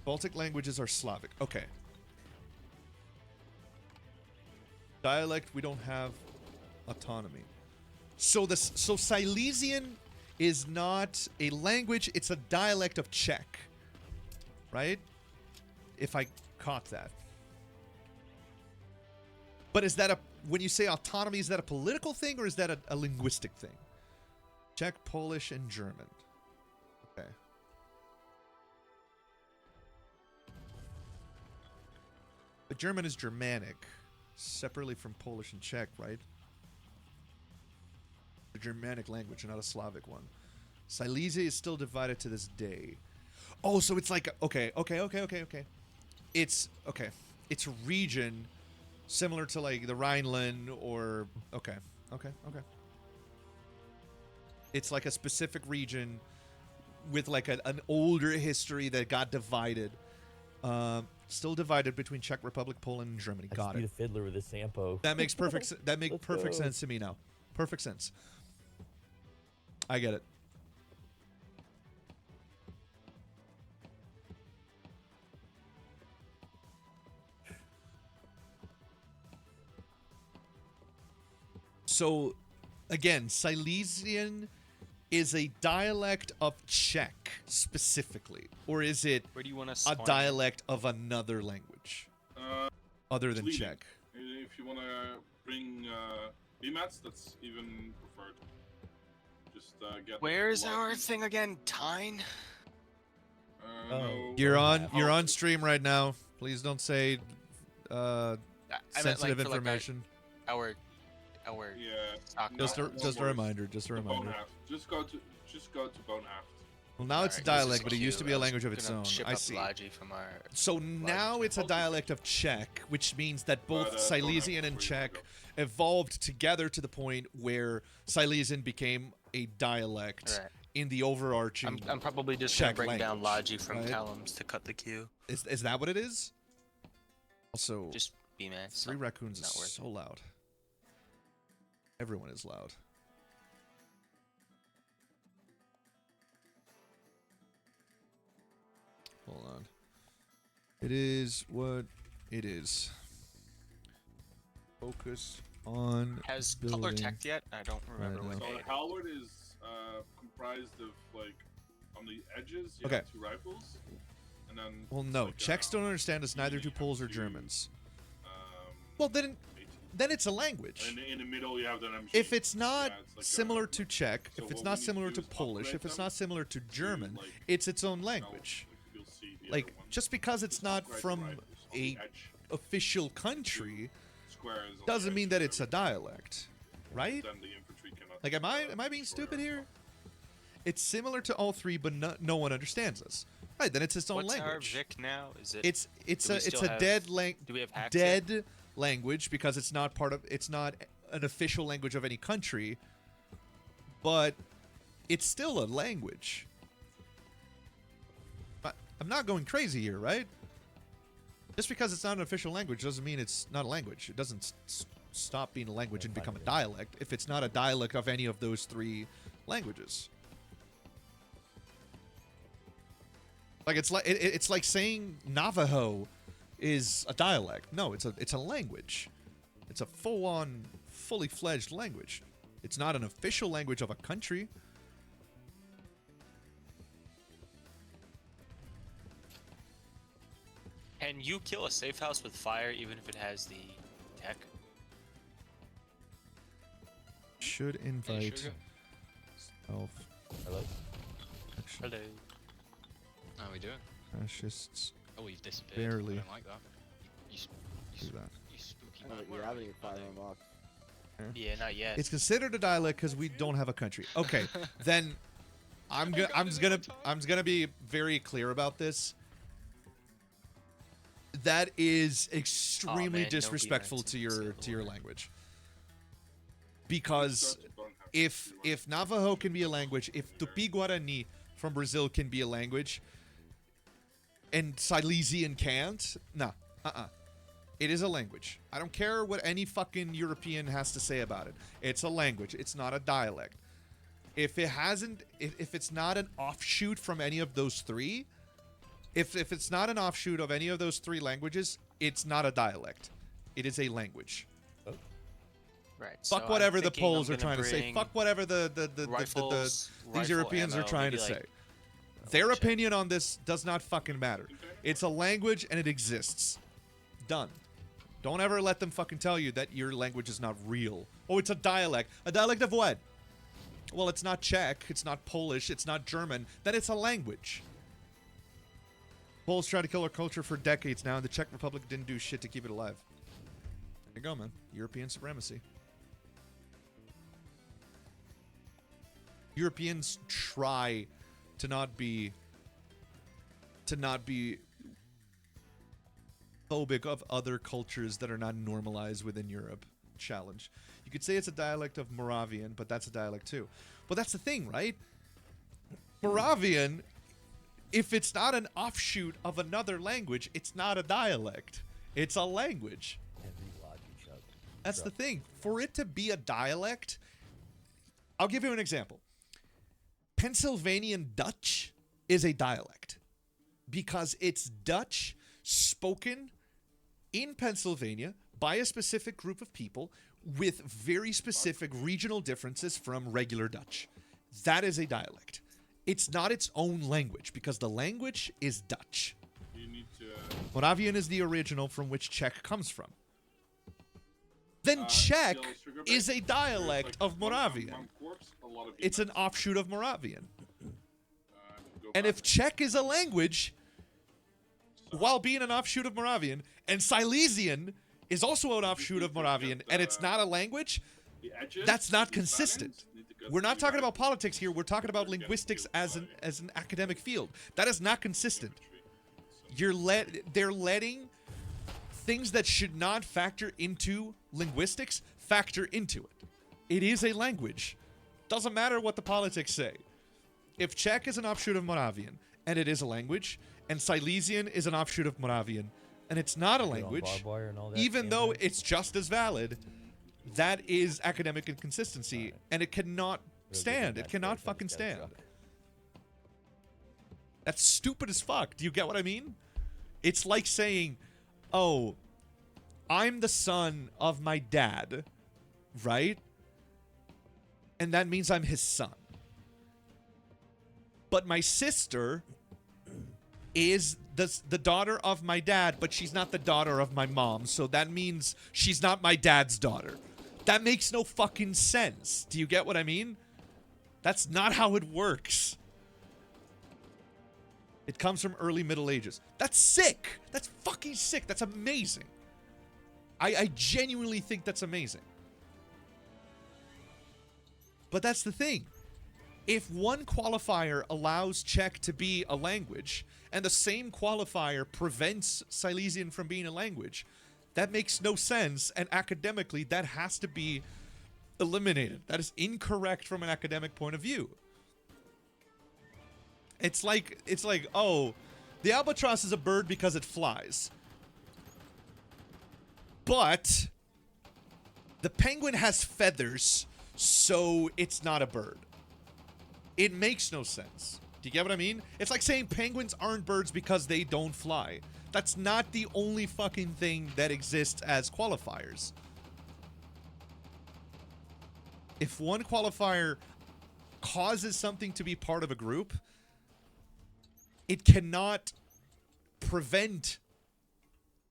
Baltic languages are Slavic. Okay. Dialect, we don't have autonomy. So Silesian is not a language, it's a dialect of Czech. Right? If I caught that. But is that when you say autonomy, is that a political thing or is that a linguistic thing? Czech, Polish, and German. Okay. But German is Germanic, separately from Polish and Czech, right? A Germanic language, not a Slavic one. Silesia is still divided to this day. Oh, so it's like okay. It's okay. It's a region similar to like the Rhineland or okay. It's like a specific region with like an older history that got divided. Still divided between Czech Republic, Poland, and Germany. Got it. I just beat a fiddler with a Sampo. That makes perfect sense to me now. Perfect sense. I get it. So, again, Silesian is a dialect of Czech specifically, or is it Where do you want to a spawn? dialect of another language other than Leading. Czech? If you want to bring BMATs, that's even preferred. Just get. Where's our thing again? Tyne? No. You're on stream right now. Please don't say I meant, sensitive like, for, like, information. Our Yeah. Just a reminder. Just a The reminder. Bonehaft. Just go to Bonehaft. Well, now it's a dialect, but it used to be a language of its own. I see. From our So now it's a dialect of Czech, which means that both Silesian and Czech evolved together to the point where Silesian became a dialect in the overarching. I'm probably just Czech gonna bring down language, Logi from right? Talums to cut the queue. Is that what it is? Also, Just be mad. 3 raccoons is not worth so loud. Everyone is loud. Hold on. It is what it is. Focus on Has building. Cutler teched yet? I don't remember Right what now. So made. the halberd is comprised of like on the edges. You Okay. have 2 rifles, and then. Well, no. like, Czechs don't understand us. Neither do you Poles or have Germans. Um, Well, then it's a language. and in the middle you have the MG. If it's not Yeah, it's like similar to Czech, so if it's what not we need similar to to do is Polish, if upgrade it's them not similar to German, like, it's its own you know, language. you'll see the Like, other one. just because it's Just not upgrade the from rifles on a the edge. official country Squares on the doesn't mean edge that of it's a everything. dialect, right? Then the infantry cannot, Like, am I being destroy stupid our here? stuff. It's similar to all three, but no one understands us. Right? Then it's its own What's our language. Vic now? Is it? It's do we a still have- dead Do we have hacks yet? dead language because it's not an official language of any country, but it's still a language. I'm not going crazy here, right? Just because it's not an official language doesn't mean it's not a language. It doesn't stop being a language and become a dialect if it's not a dialect of any of those 3 languages. Like it's like saying Navajo is a dialect. No, it's a language. It's a full-on, fully fledged language. It's not an official language of a country. Can you kill a safe house with fire even if it has the tech? Should invite sugar? self Hello. Hello. How are we doing? fascists Oh, you've disappeared. barely I don't like that. do that. You spooky Oh, man. you're Where are having you? a fire unlocked. Yeah, not yet. It's considered a dialect because we don't have a country. Okay, then I'm gonna be very clear about this. That is extremely man, no disrespectful defense to in your Civil to your War. language. Because if Navajo can be a language, if Tupi Guarani from Brazil can be a language, and Silesian can't, nah, It is a language. I don't care what any fucking European has to say about it. It's a language. It's not a dialect. If it's not an offshoot from any of those 3, if it's not an offshoot of any of those 3 languages, it's not a dialect. It is a language. Right. Fuck so whatever I'm the thinking Poles I'm are trying to gonna say. bring Fuck whatever rifles, these rifle Europeans are ammo, trying to maybe, say. like, Their opinion on this does not fucking matter. It's a language and it exists. Done. Don't ever let them fucking tell you that your language is not real. Oh, it's a dialect. A dialect of what? Well, it's not Czech. It's not Polish. It's not German. Then it's a language. Poles try to kill our culture for decades now, and the Czech Republic didn't do shit to keep it alive. There you go, man. European supremacy. Europeans try to not be phobic of other cultures that are not normalized within Europe. Challenge. You could say it's a dialect of Moravian, but that's a dialect too. But that's the thing, right? Moravian, if it's not an offshoot of another language, it's not a dialect. It's a language. That's the thing. For it to be a dialect, I'll give you an example. Pennsylvanian Dutch is a dialect because it's Dutch spoken in Pennsylvania by a specific group of people with very specific regional differences from regular Dutch. that is a dialect. It's not its own language because the language is Dutch. You need to. Moravian is the original from which Czech comes from. Then Czech is a dialect of Moravian. It's an offshoot of Moravian. And if Czech is a language, while being an offshoot of Moravian, and Silesian is also an offshoot of Moravian, and it's not a language, that's not consistent. We're not talking about politics here. We're talking about linguistics as an academic field. That is not consistent. They're letting things that should not factor into linguistics factor into it. It is a language. Doesn't matter what the politics say. If Czech is an offshoot of Moravian, and it is a language, and Silesian is an offshoot of Moravian, and it's not a language, even though it's just as valid, that is academic inconsistency, and it cannot stand. It cannot fucking stand. That's stupid as fuck. Do you get what I mean? It's like saying, oh, I'm the son of my dad, right? And that means I'm his son. But my sister is the daughter of my dad, but she's not the daughter of my mom, so that means she's not my dad's daughter. That makes no fucking sense. Do you get what I mean? That's not how it works. It comes from early Middle Ages. That's sick. That's fucking sick. That's amazing. I genuinely think that's amazing. But that's the thing. If one qualifier allows Czech to be a language, and the same qualifier prevents Silesian from being a language, that makes no sense, and academically, that has to be eliminated. That is incorrect from an academic point of view. It's like, oh, the albatross is a bird because it flies. But the penguin has feathers, so it's not a bird. It makes no sense. Do you get what I mean? It's like saying penguins aren't birds because they don't fly. That's not the only fucking thing that exists as qualifiers. If one qualifier causes something to be part of a group, it cannot prevent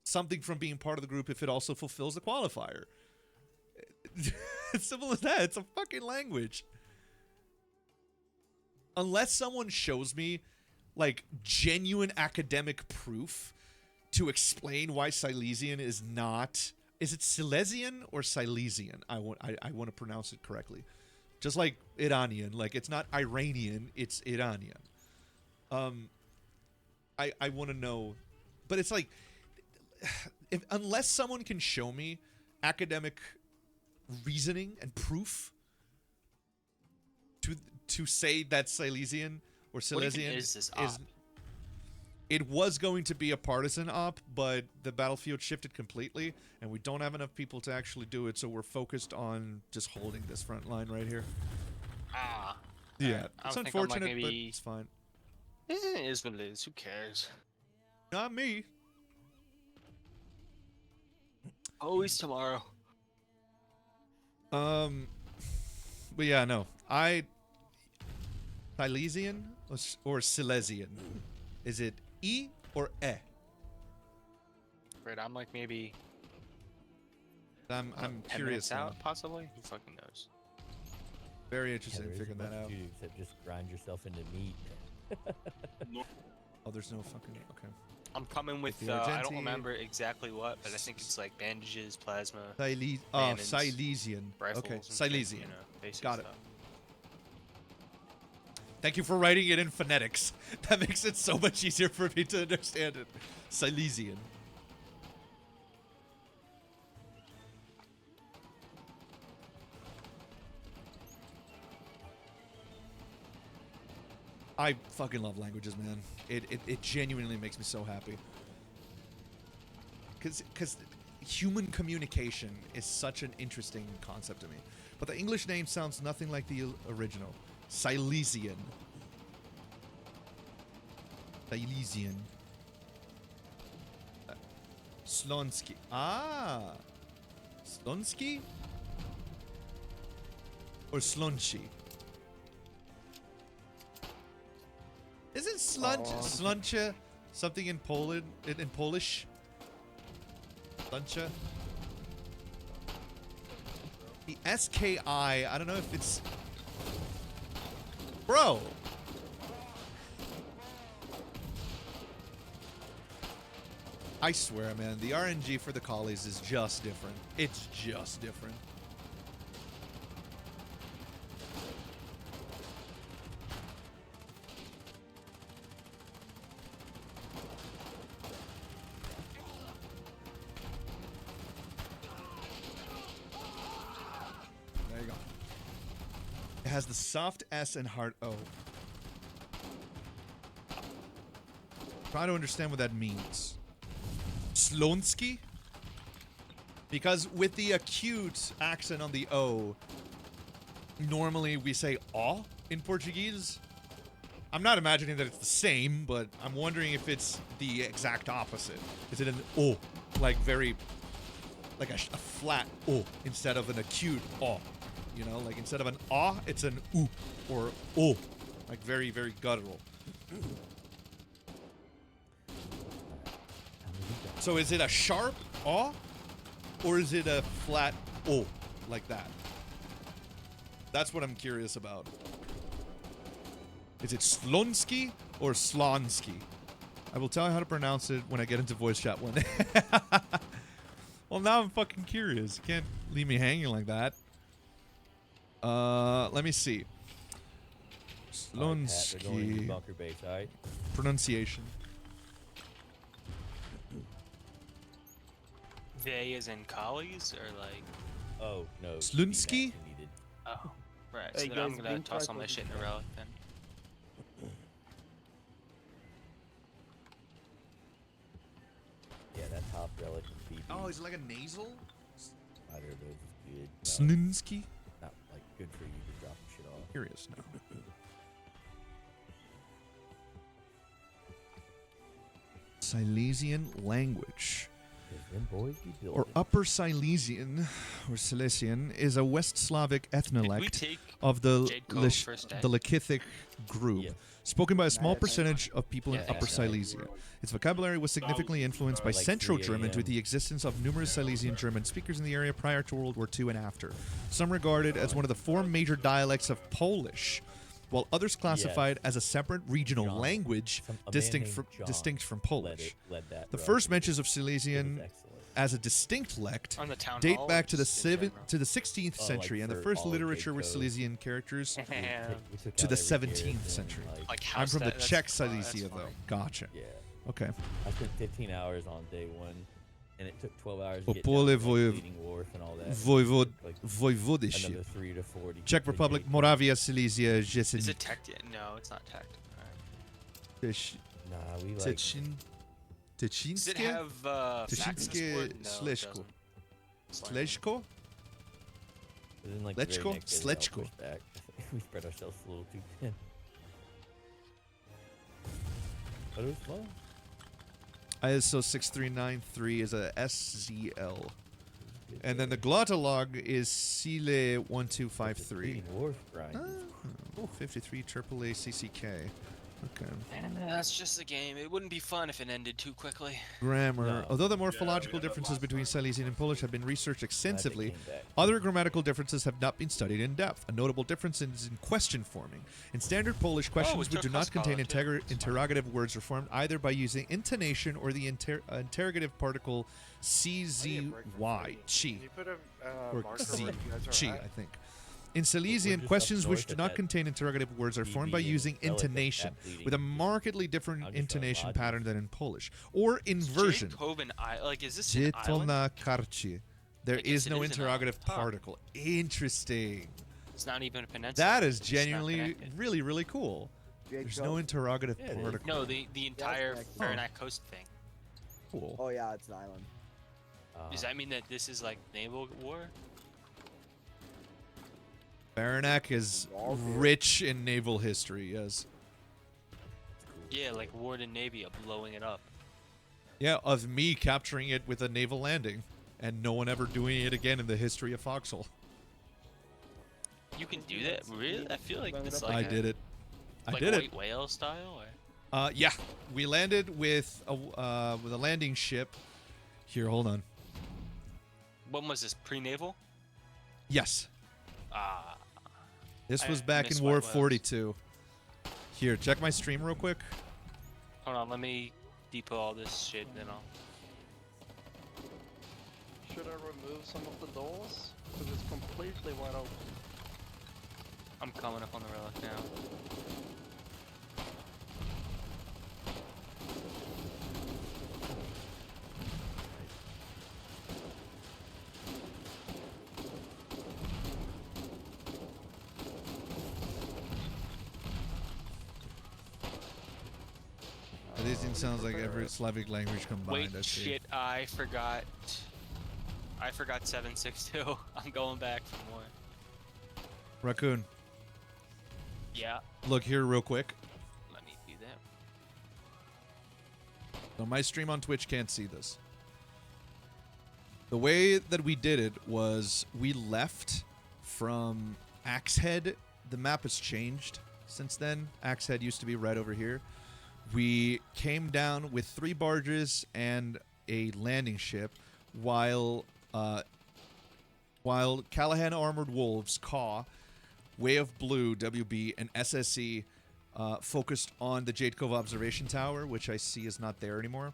something from being part of the group if it also fulfills the qualifier. It's simple as that. It's a fucking language. Unless someone shows me, like, genuine academic proof to explain why Silesian is not... Is it Silesian or Silesian? I want to pronounce it correctly. Just like Iranian. Like, it's not Iranian, it's Iranian. I want to know... But it's like... Unless someone can show me academic reasoning and proof to say that Silesian or Silesian is it was going to be a partisan op, but the battlefield shifted completely, and we don't have enough people to actually do it, so we're focused on just holding this front line right here. Yeah, it's unfortunate, but it's fine. It is what it is. Who cares? Not me. Always tomorrow. But yeah, no. Silesian or Silesian? Is it E or E? Right, I'm like maybe... I'm 10 curious minutes now. out, possibly? Who fucking knows? Very interested in figuring that out. Except just grind yourself into meat. Oh, there's no fucking... Okay. I'm coming with, I don't remember exactly what, but I think it's like bandages, plasma, Silesian. Okay, Silesian. You know, basic Got it. stuff. Thank you for writing it in phonetics. That makes it so much easier for me to understand it. Silesian. I fucking love languages, man. It genuinely makes me so happy. Because human communication is such an interesting concept to me. But the English name sounds nothing like the original. Silesian. Silesian. Slonsky. Ah! Slonsky? Or Slonsky? Sluncha? Something in Poland, in Polish? Sluncha? The SKI, I don't know if it's... Bro! I swear, man, the RNG for the collies is just different. It's just different. There you go. It has the soft S and hard O. Try to understand what that means. Slonski? Because with the acute accent on the O, normally we say "ó" in Portuguese. I'm not imagining that it's the same, but I'm wondering if it's the exact opposite. Is it an "ó", like very, like a flat "ó" instead of an acute "ó"? You know, like instead of an "ah," it's an "oo" or "ó", like very, very guttural. So is it a sharp "ah" or is it a flat "o" like that? That's what I'm curious about. Is it Slonski or Slonski? I will tell you how to pronounce it when I get into voice chat one day. Well, now I'm fucking curious. You can't leave me hanging like that. Let me see. Slonski. Bunker base, all right? Pronunciation. They as in collies or like? Oh no. Slunsky? Oh, right. Hey, So then I'm guys, gonna green toss flag all my was shit in in the relic then. Yeah, that top relic is BB. Oh, is it like a nasal? Either of those is good. Slinsky? Not like good for you to drop the shit off. Curious now. Silesian language. Or Upper Silesian, or Silesian, is a West Slavic ethnolect of the Lakithic group, spoken by a small percentage of people in Upper Silesia. Its vocabulary was significantly influenced by Central German due to the existence of numerous Silesian German speakers in the area prior to World War II and after. Some regarded as one of the 4 major dialects of Polish, while others classified as a separate regional language distinct from Polish. The first mentions of Silesian as a distinct lect date back to the 16th century, and the first literature with Silesian characters to the 17th century. I'm from the Czech Silesia, though. Gotcha. Yeah. Okay. I spent 15 hours on day 1, and it took 12 hours to get down to Bleeding Wharf and all that. Voivodish. Another 3 to 40. Czech Republic, Moravia, Silesia, Jessen. Is it teched? No, it's not teched. Nah, we like... Does it have faxes for it? No, it Sleshko. doesn't. Sleshko? Like Lechko? Slechko. We spread ourselves a little too thin. But it was fun. ISO 6393 is a SZL. And then the glottalog is Sile 1253. 53 AAA CCK. Okay. That's just a game. It wouldn't be fun if it ended too quickly. Grammar. No. Although the morphological differences between Silesian and Polish have been researched extensively, other grammatical differences have not been studied in depth. A notable difference is in question forming. In standard Polish, questions which do not contain interrogative words are formed either by using intonation or the interrogative particle CZY, chi, or Z, chi, I think. In Silesian, questions which do not contain interrogative words are formed by using intonation, with a markedly different intonation pattern than in Polish. Or inversion. Like, is this an island? There is no interrogative particle. Interesting. It's not even a peninsula. That is genuinely really, really cool. There's no interrogative particle. No, the entire Fahrenheit coast thing. Cool. Oh yeah, it's an island. Does that mean that this is like naval war? Baranak is rich in naval history, yes. Yeah, like Ward and Navy are blowing it up. Yeah, of me capturing it with a naval landing, and no one ever doing it again in the history of Foxhole. You can do that? Really? I feel like it's like I did it. I like did a it. white whale style? Or? Yeah, we landed with a landing ship. Here, hold on. When was this? Pre-naval? Yes. This was I back missed in what it War was. 42. Here, check my stream real quick. Hold on, let me depot all this shit, then I'll... Should I remove some of the doors? Because it's completely wide open. I'm coming up on the relic now. These things sounds like every Slavic language combined. Wait, I see. shit, I forgot 762. I'm going back for more. Raccoon, Yeah, look here real quick. let me do that. So my stream on Twitch can't see this. The way that we did it was we left from Axehead. The map has changed since then. Axehead used to be right over here. We came down with 3 barges and a landing ship, while Callahan Armored Wolves, CAW, Way of Blue, WB, and SSE focused on the Jade Cove Observation Tower, which I see is not there anymore.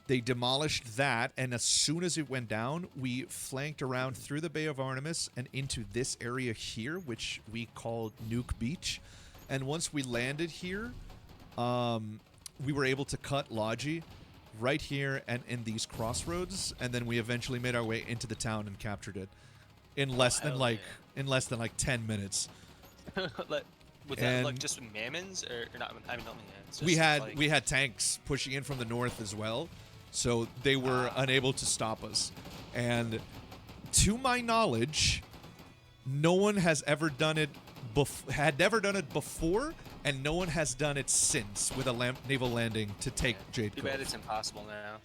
They demolished that, and as soon as it went down, we flanked around through the Bay of Artemis and into this area here, which we called Nuke Beach. And once we landed here, we were able to cut Logi right here and in these crossroads, and then we eventually made our way into the town and captured it in less than like 10 minutes. With that, like, just with mammons or not? I mean, not mammons. We had tanks pushing in from the north as well, so they were unable to stop us. And to my knowledge, no one has ever done it. Had never done it before, and no one has done it since with a naval landing to take Jade Too Cove. bad it's impossible now.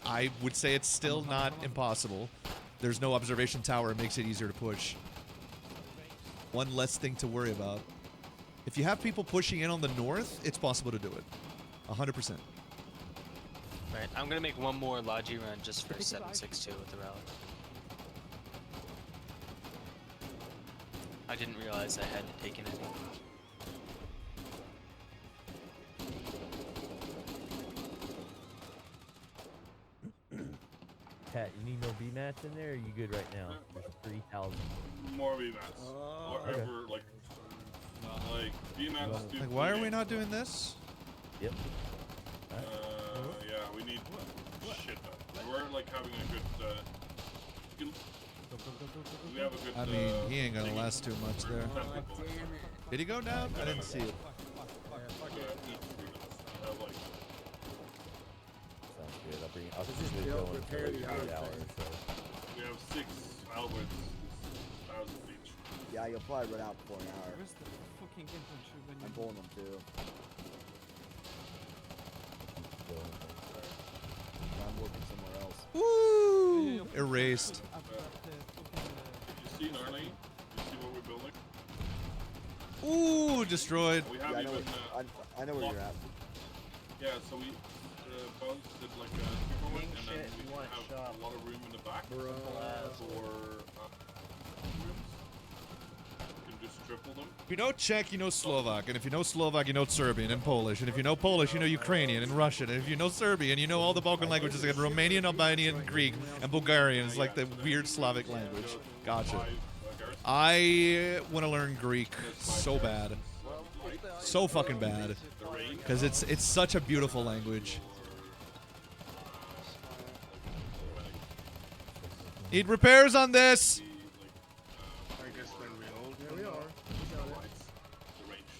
I would say it's still not impossible. There's no observation tower. It makes it easier to push. One less thing to worry about. If you have people pushing in on the north, it's possible to do it. 100%. Right, I'm gonna make one more Logi run just for 762 with the relic. I didn't realize I hadn't taken any. Pat, you need no B-mats in there, or are you good right now? There's 3,000. More VMATs. Whatever, like VMATs. Like, why are we not doing this? Yep. Yeah, we need shit. We're like having a good. We have a good. I mean, he ain't gonna last too much there. Did he go down? I didn't see it. Sounds good. I'll just go until 8 hours. So. We have 6 Alberts, 1,000 each. Yeah, you'll probably run out before an hour. Where's the fucking infantry when I'm pulling them too. I'm working somewhere else. Woo! Erased. You see, Narnie? You see what we're building? Ooh, destroyed. We have Yeah, even. I know where you're at. Yeah, so we Bones did like a triple one, and then we have a lot of room in the back for rooms. You can just triple them. If you know Czech, you know Slovak, and if you know Slovak, you know Serbian and Polish, and if you know Polish, you know Ukrainian and Russian, and if you know Serbian, you know all the Balkan languages like Romanian, Albanian, Greek, and Bulgarian is like the weird Slavic language. Gotcha. I want to learn Greek so bad. So fucking bad. Because it's such a beautiful language. Need repairs on this! I guess then we all do. There we are.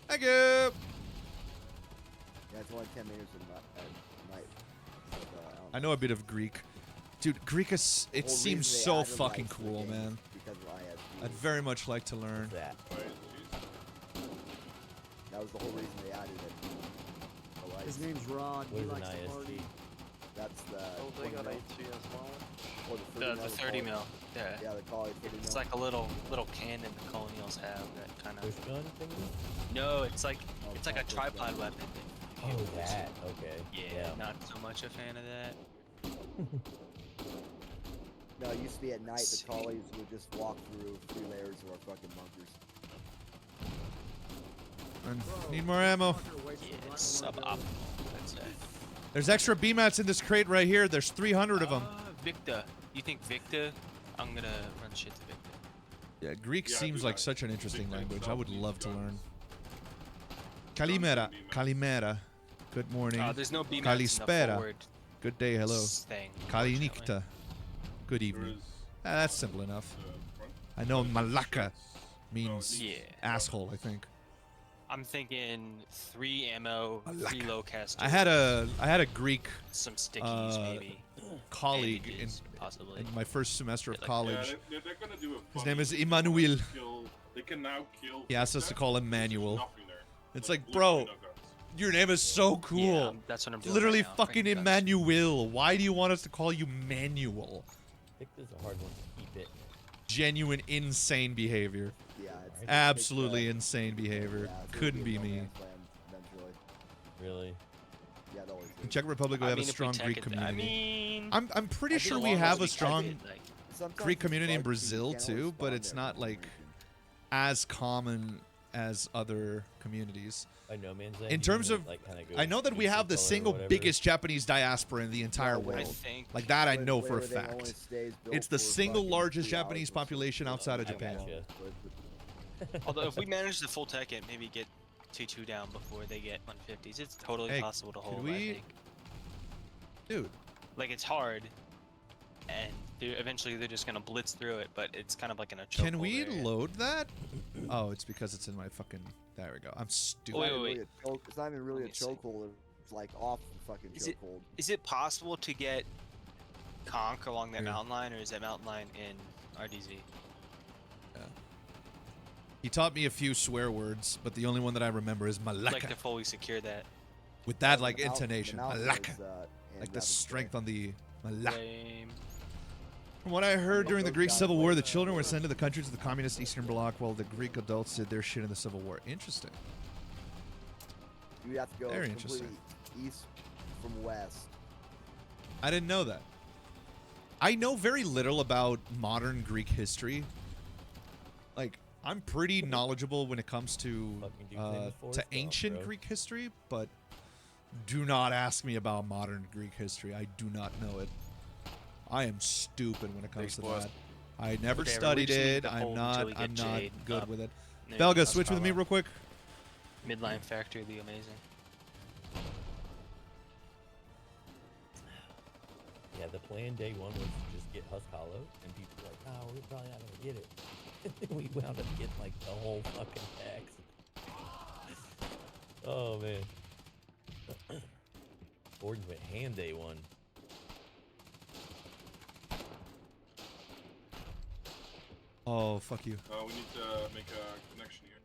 Thank you! Yeah, it's only 10 meters at night. I know a bit of Greek. Dude, Greek is, it seems so fucking cool, man. I'd very much like to learn. That was the whole reason they added it. His name's Rod. He likes to party. That's the. Oh, they got 8 as well. Or The 30 mil. Yeah. Yeah, they call it 30 mil. It's like a little cannon the colonials have that kind of. Push gun thingy? No, it's like a tripod weapon. Oh, that. Okay. Yeah, not so much a fan of that. No, it used to be at night the collies would just walk through 3 layers of our fucking bunkers. Need more ammo. Yeah, it's suboptimal. That's it. There's extra B-mats in this crate right here. There's 300 of them. Victor. You think Victor? I'm gonna run shit to Victor. Yeah, Greek seems like such an interesting language. I would love to learn. Kalimera. Kalimera. Good morning. There's no B-mats in the forward Good day, hello. thing, Kalinikta. Good evening. That's simple enough. I know Malaka means asshole, I think. I'm thinking 3 ammo, 3 low casters. I had a Greek some stickies maybe. Colleague Bandages, possibly. in my first semester of college. Yeah, they're gonna do a His name is Emmanuel. They can now kill. He asked us to call him Manuel. Nothing there. It's like, bro, your name is so cool. Yeah, that's what I'm doing Literally right now, fucking bringing guns. Emmanuel. Why do you want us to call you Manuel? Victor's a hard one to keep it. Genuine insane behavior. Yeah, it's Absolutely insane behavior. Couldn't be me. Really? Yeah, that always In Czech Republic, we have a if we strong tech Greek it- community. I I'm pretty as sure we long as have a we strong keep it, like- Sometimes Greek it's community in hard because you Brazil can't too, always but spawn it's there not for like some reason. as common as other communities. By No Man's Land, In you terms mean, of, like, kinda go I know that we pizza have the color or single whatever? biggest Japanese diaspora in the entire Yeah, world. I think Like that, I Where- know for a where they only fact. stays built It's the for single fucking largest 3 hours Japanese before population sleep. outside of I Japan. gotcha. although if we manage to full tech it, maybe get 2-2 down before they get 150s, it's totally Hey, possible to could hold. we- I think. Dude, Like it's hard, and eventually they're just gonna blitz through it. But it's kind of like in a chokehold can we area. load that? Oh, it's because it's in my fucking. There we go. I'm stupid. Wait, It's not wait, even really a it's not even really a Let me see. chokehold. It's like off the fucking Is it- chokehold. Is it possible to get conch along that Here. mountain line, or is that mountain line in RDZ? He taught me a few swear words, but the only one that I remember is malaka. Like to fully secure that. With that The like mountain- the intonation. mountain Malaka. is, in Like the Rapids strength Bay. on the malaka. Lame. From what I heard during the goes Greek down Civil the War, way, the children were sent to the countries of the communist Eastern Bloc while the Greek adults did their shit in the Civil War. Interesting. You have to go Very completely interesting. east from west. I didn't know that. I know very little about modern Greek history. Like, I'm pretty knowledgeable when it comes to Fucking dude's name is Forrest Gump, ancient bro. Greek history, but do not ask me about modern Greek history. I do not know it. I am stupid when it comes to that. I never Whatever, we studied just need it. to I'm hold not. until we get I'm not Jade good up. with it. Maybe Belga, that's switch with me probably- real quick. Midline factory would be amazing. Yeah, the plan day one was to just get Husk Hollow, and people were like, "Oh, we're probably not gonna get it." And then we wound up getting like the whole fucking packs. Oh man, Gordon went ham day one. Oh, fuck you. We need to make a connection here.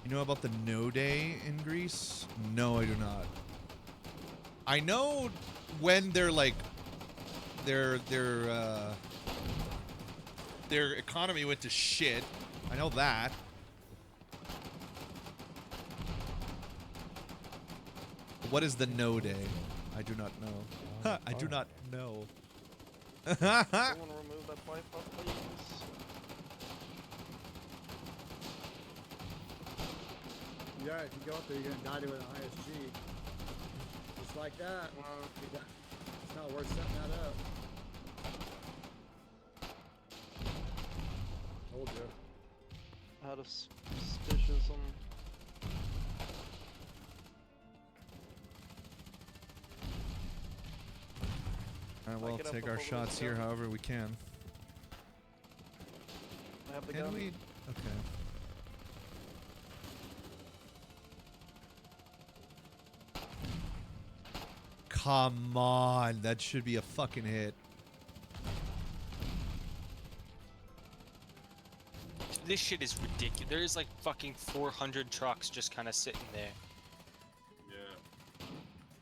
You know about the no day in Greece? No, I do not. I know when they're like their economy went to shit. I know that. What is the no day? I do not know. I do not know. Someone remove that pipe up, please. Yeah, if you go up there, you're gonna die to an ISG. Just like that. It's not worth setting that up. Told you. Had a suspicious Alright, we'll Pick it up take our before we shots go. here however we can. I have the Can gun. we? Okay. Come on, that should be a fucking hit. this shit is ridiculous. There's like fucking 400 trucks just kind of sitting there. Yeah.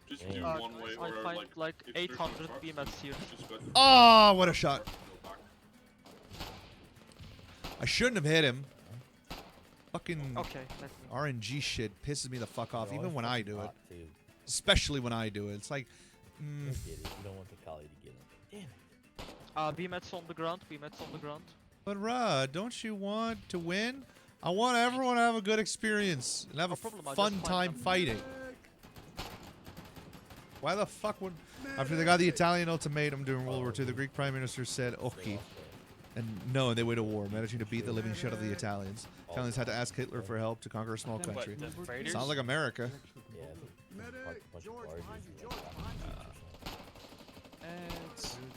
Just do Yeah. one way I or find like if there's no 800 truck, BMS here. just go to Oh, what a shot. go back. I shouldn't have hit him. Fucking Okay, let me. RNG shit pisses me the fuck off, They're even always when I fucking do it. hot, too. Especially when I do it. It's like, I get it. You don't want the collie to get him. Damn it. BMS on the ground, BMS on the ground. but don't you want to win? I want everyone to have a good experience and have No a problem, I'll fun just time find them. fighting. Why the fuck would... After they got the Italian ultimatum during World War II, the Greek Prime Minister said, okay. And no, they went to war, managing to beat the living shit out of the Italians. Italians had to ask Hitler for help to conquer a small country. What, the freighters? Sounds like America. Yeah. Medic! George, behind you, George, behind you.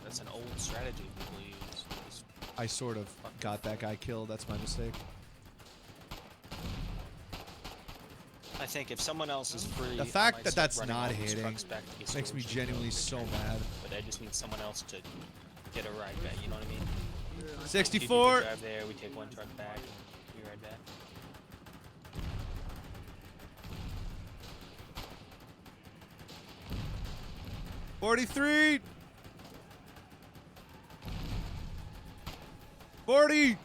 That's an old strategy people use. Just I sort of got that guy killed. That's my mistake. I think if someone else is free, The I fact might that start that's running not all these hitting trucks back to get makes me storage genuinely depot so quicker. mad. But I just need someone else to get a ride back. You know what I mean? 64. Drive there. We take one truck back. We ride back. $43. 40.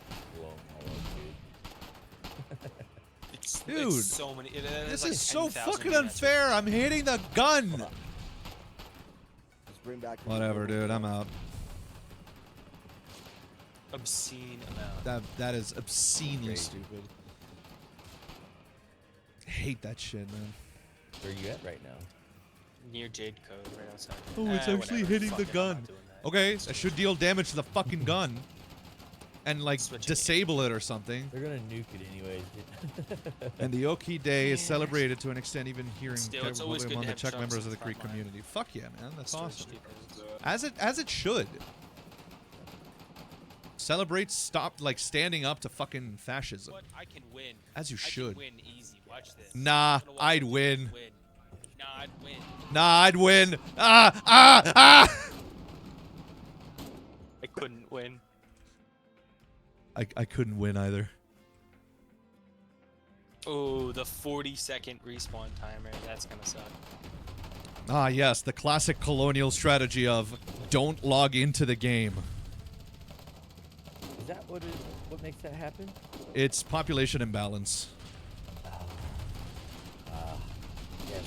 Dude, It's so many. This like is so 10,000 fucking units. unfair. I'm hitting the gun. Just bring back. Whatever, dude. I'm out. Obscene amount. That is obscenely stupid. Hate that shit, man. Where are you at right now? Near Jade Code, right outside. Oh, it's actually whatever. hitting Fuck the it, I'm gun. not doing that. Okay, that should deal damage to the fucking gun. And, like, disable it or something. They're gonna nuke it anyways. And the Oki Day is celebrated to an extent even hearing Still, it's always good among to the have Czech chunks members in of the the Greek front line. community. Fuck yeah, man. That's Storage awesome. depots. As it should. Celebrate standing up to fucking fascism. What? I can win. As you I should. can win easy. Watch this. Nah, I'm gonna watch I'd this win. Nah, I'd win. Nah, I'd win. Ah! I couldn't win. I couldn't win either. Oh, the 40-second respawn timer. That's gonna suck. Ah, yes, the classic colonial strategy of don't log into the game. Is that what makes that happen? It's population imbalance. Yeah.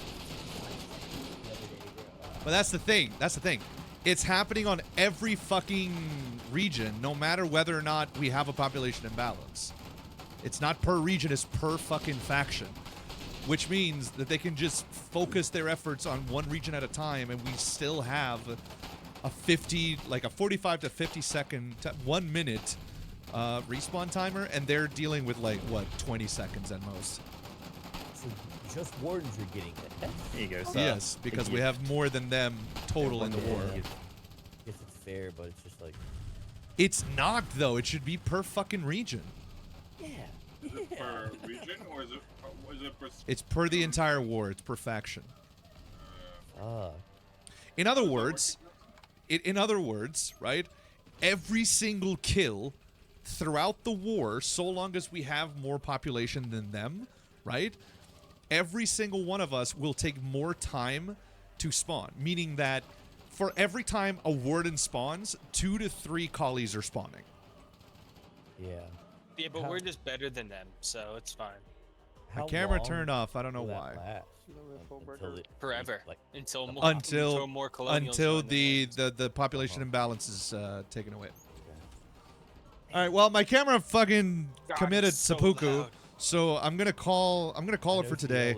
But that's the thing. It's happening on every fucking region, no matter whether or not we have a population imbalance. It's not per region, it's per fucking faction. Which means that they can just focus their efforts on one region at a time, and we still have a 45 to 50 second, 1 minute respawn timer, and they're dealing with, like, what, 20 seconds at most. So just wardens are getting it. There you go. So Yes, because we have more than them total in the war. I guess it's fair, but it's just like... It's not, though. It should be per fucking region. Yeah. Is it per region or is it per? It's per the entire war. It's per faction. In other words, right? Every single kill throughout the war, so long as we have more population than them, right? Every single one of us will take more time to spawn, meaning that for every time a warden spawns, 2 to 3 collies are spawning. Yeah. Yeah, but we're just better than them, so it's fine. My camera turned off. I don't know why. Forever. Until Until more colonials until join the population imbalance is taken away. All right. Well, my camera fucking committed it's so seppuku, loud. so I'm gonna call it for today.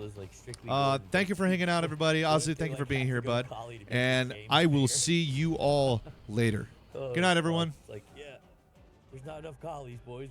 Thank you for hanging out, everybody. Azu, thank you for being here, bud. And I will see you all later. Good night, everyone. Like, yeah, there's not enough collies, boys.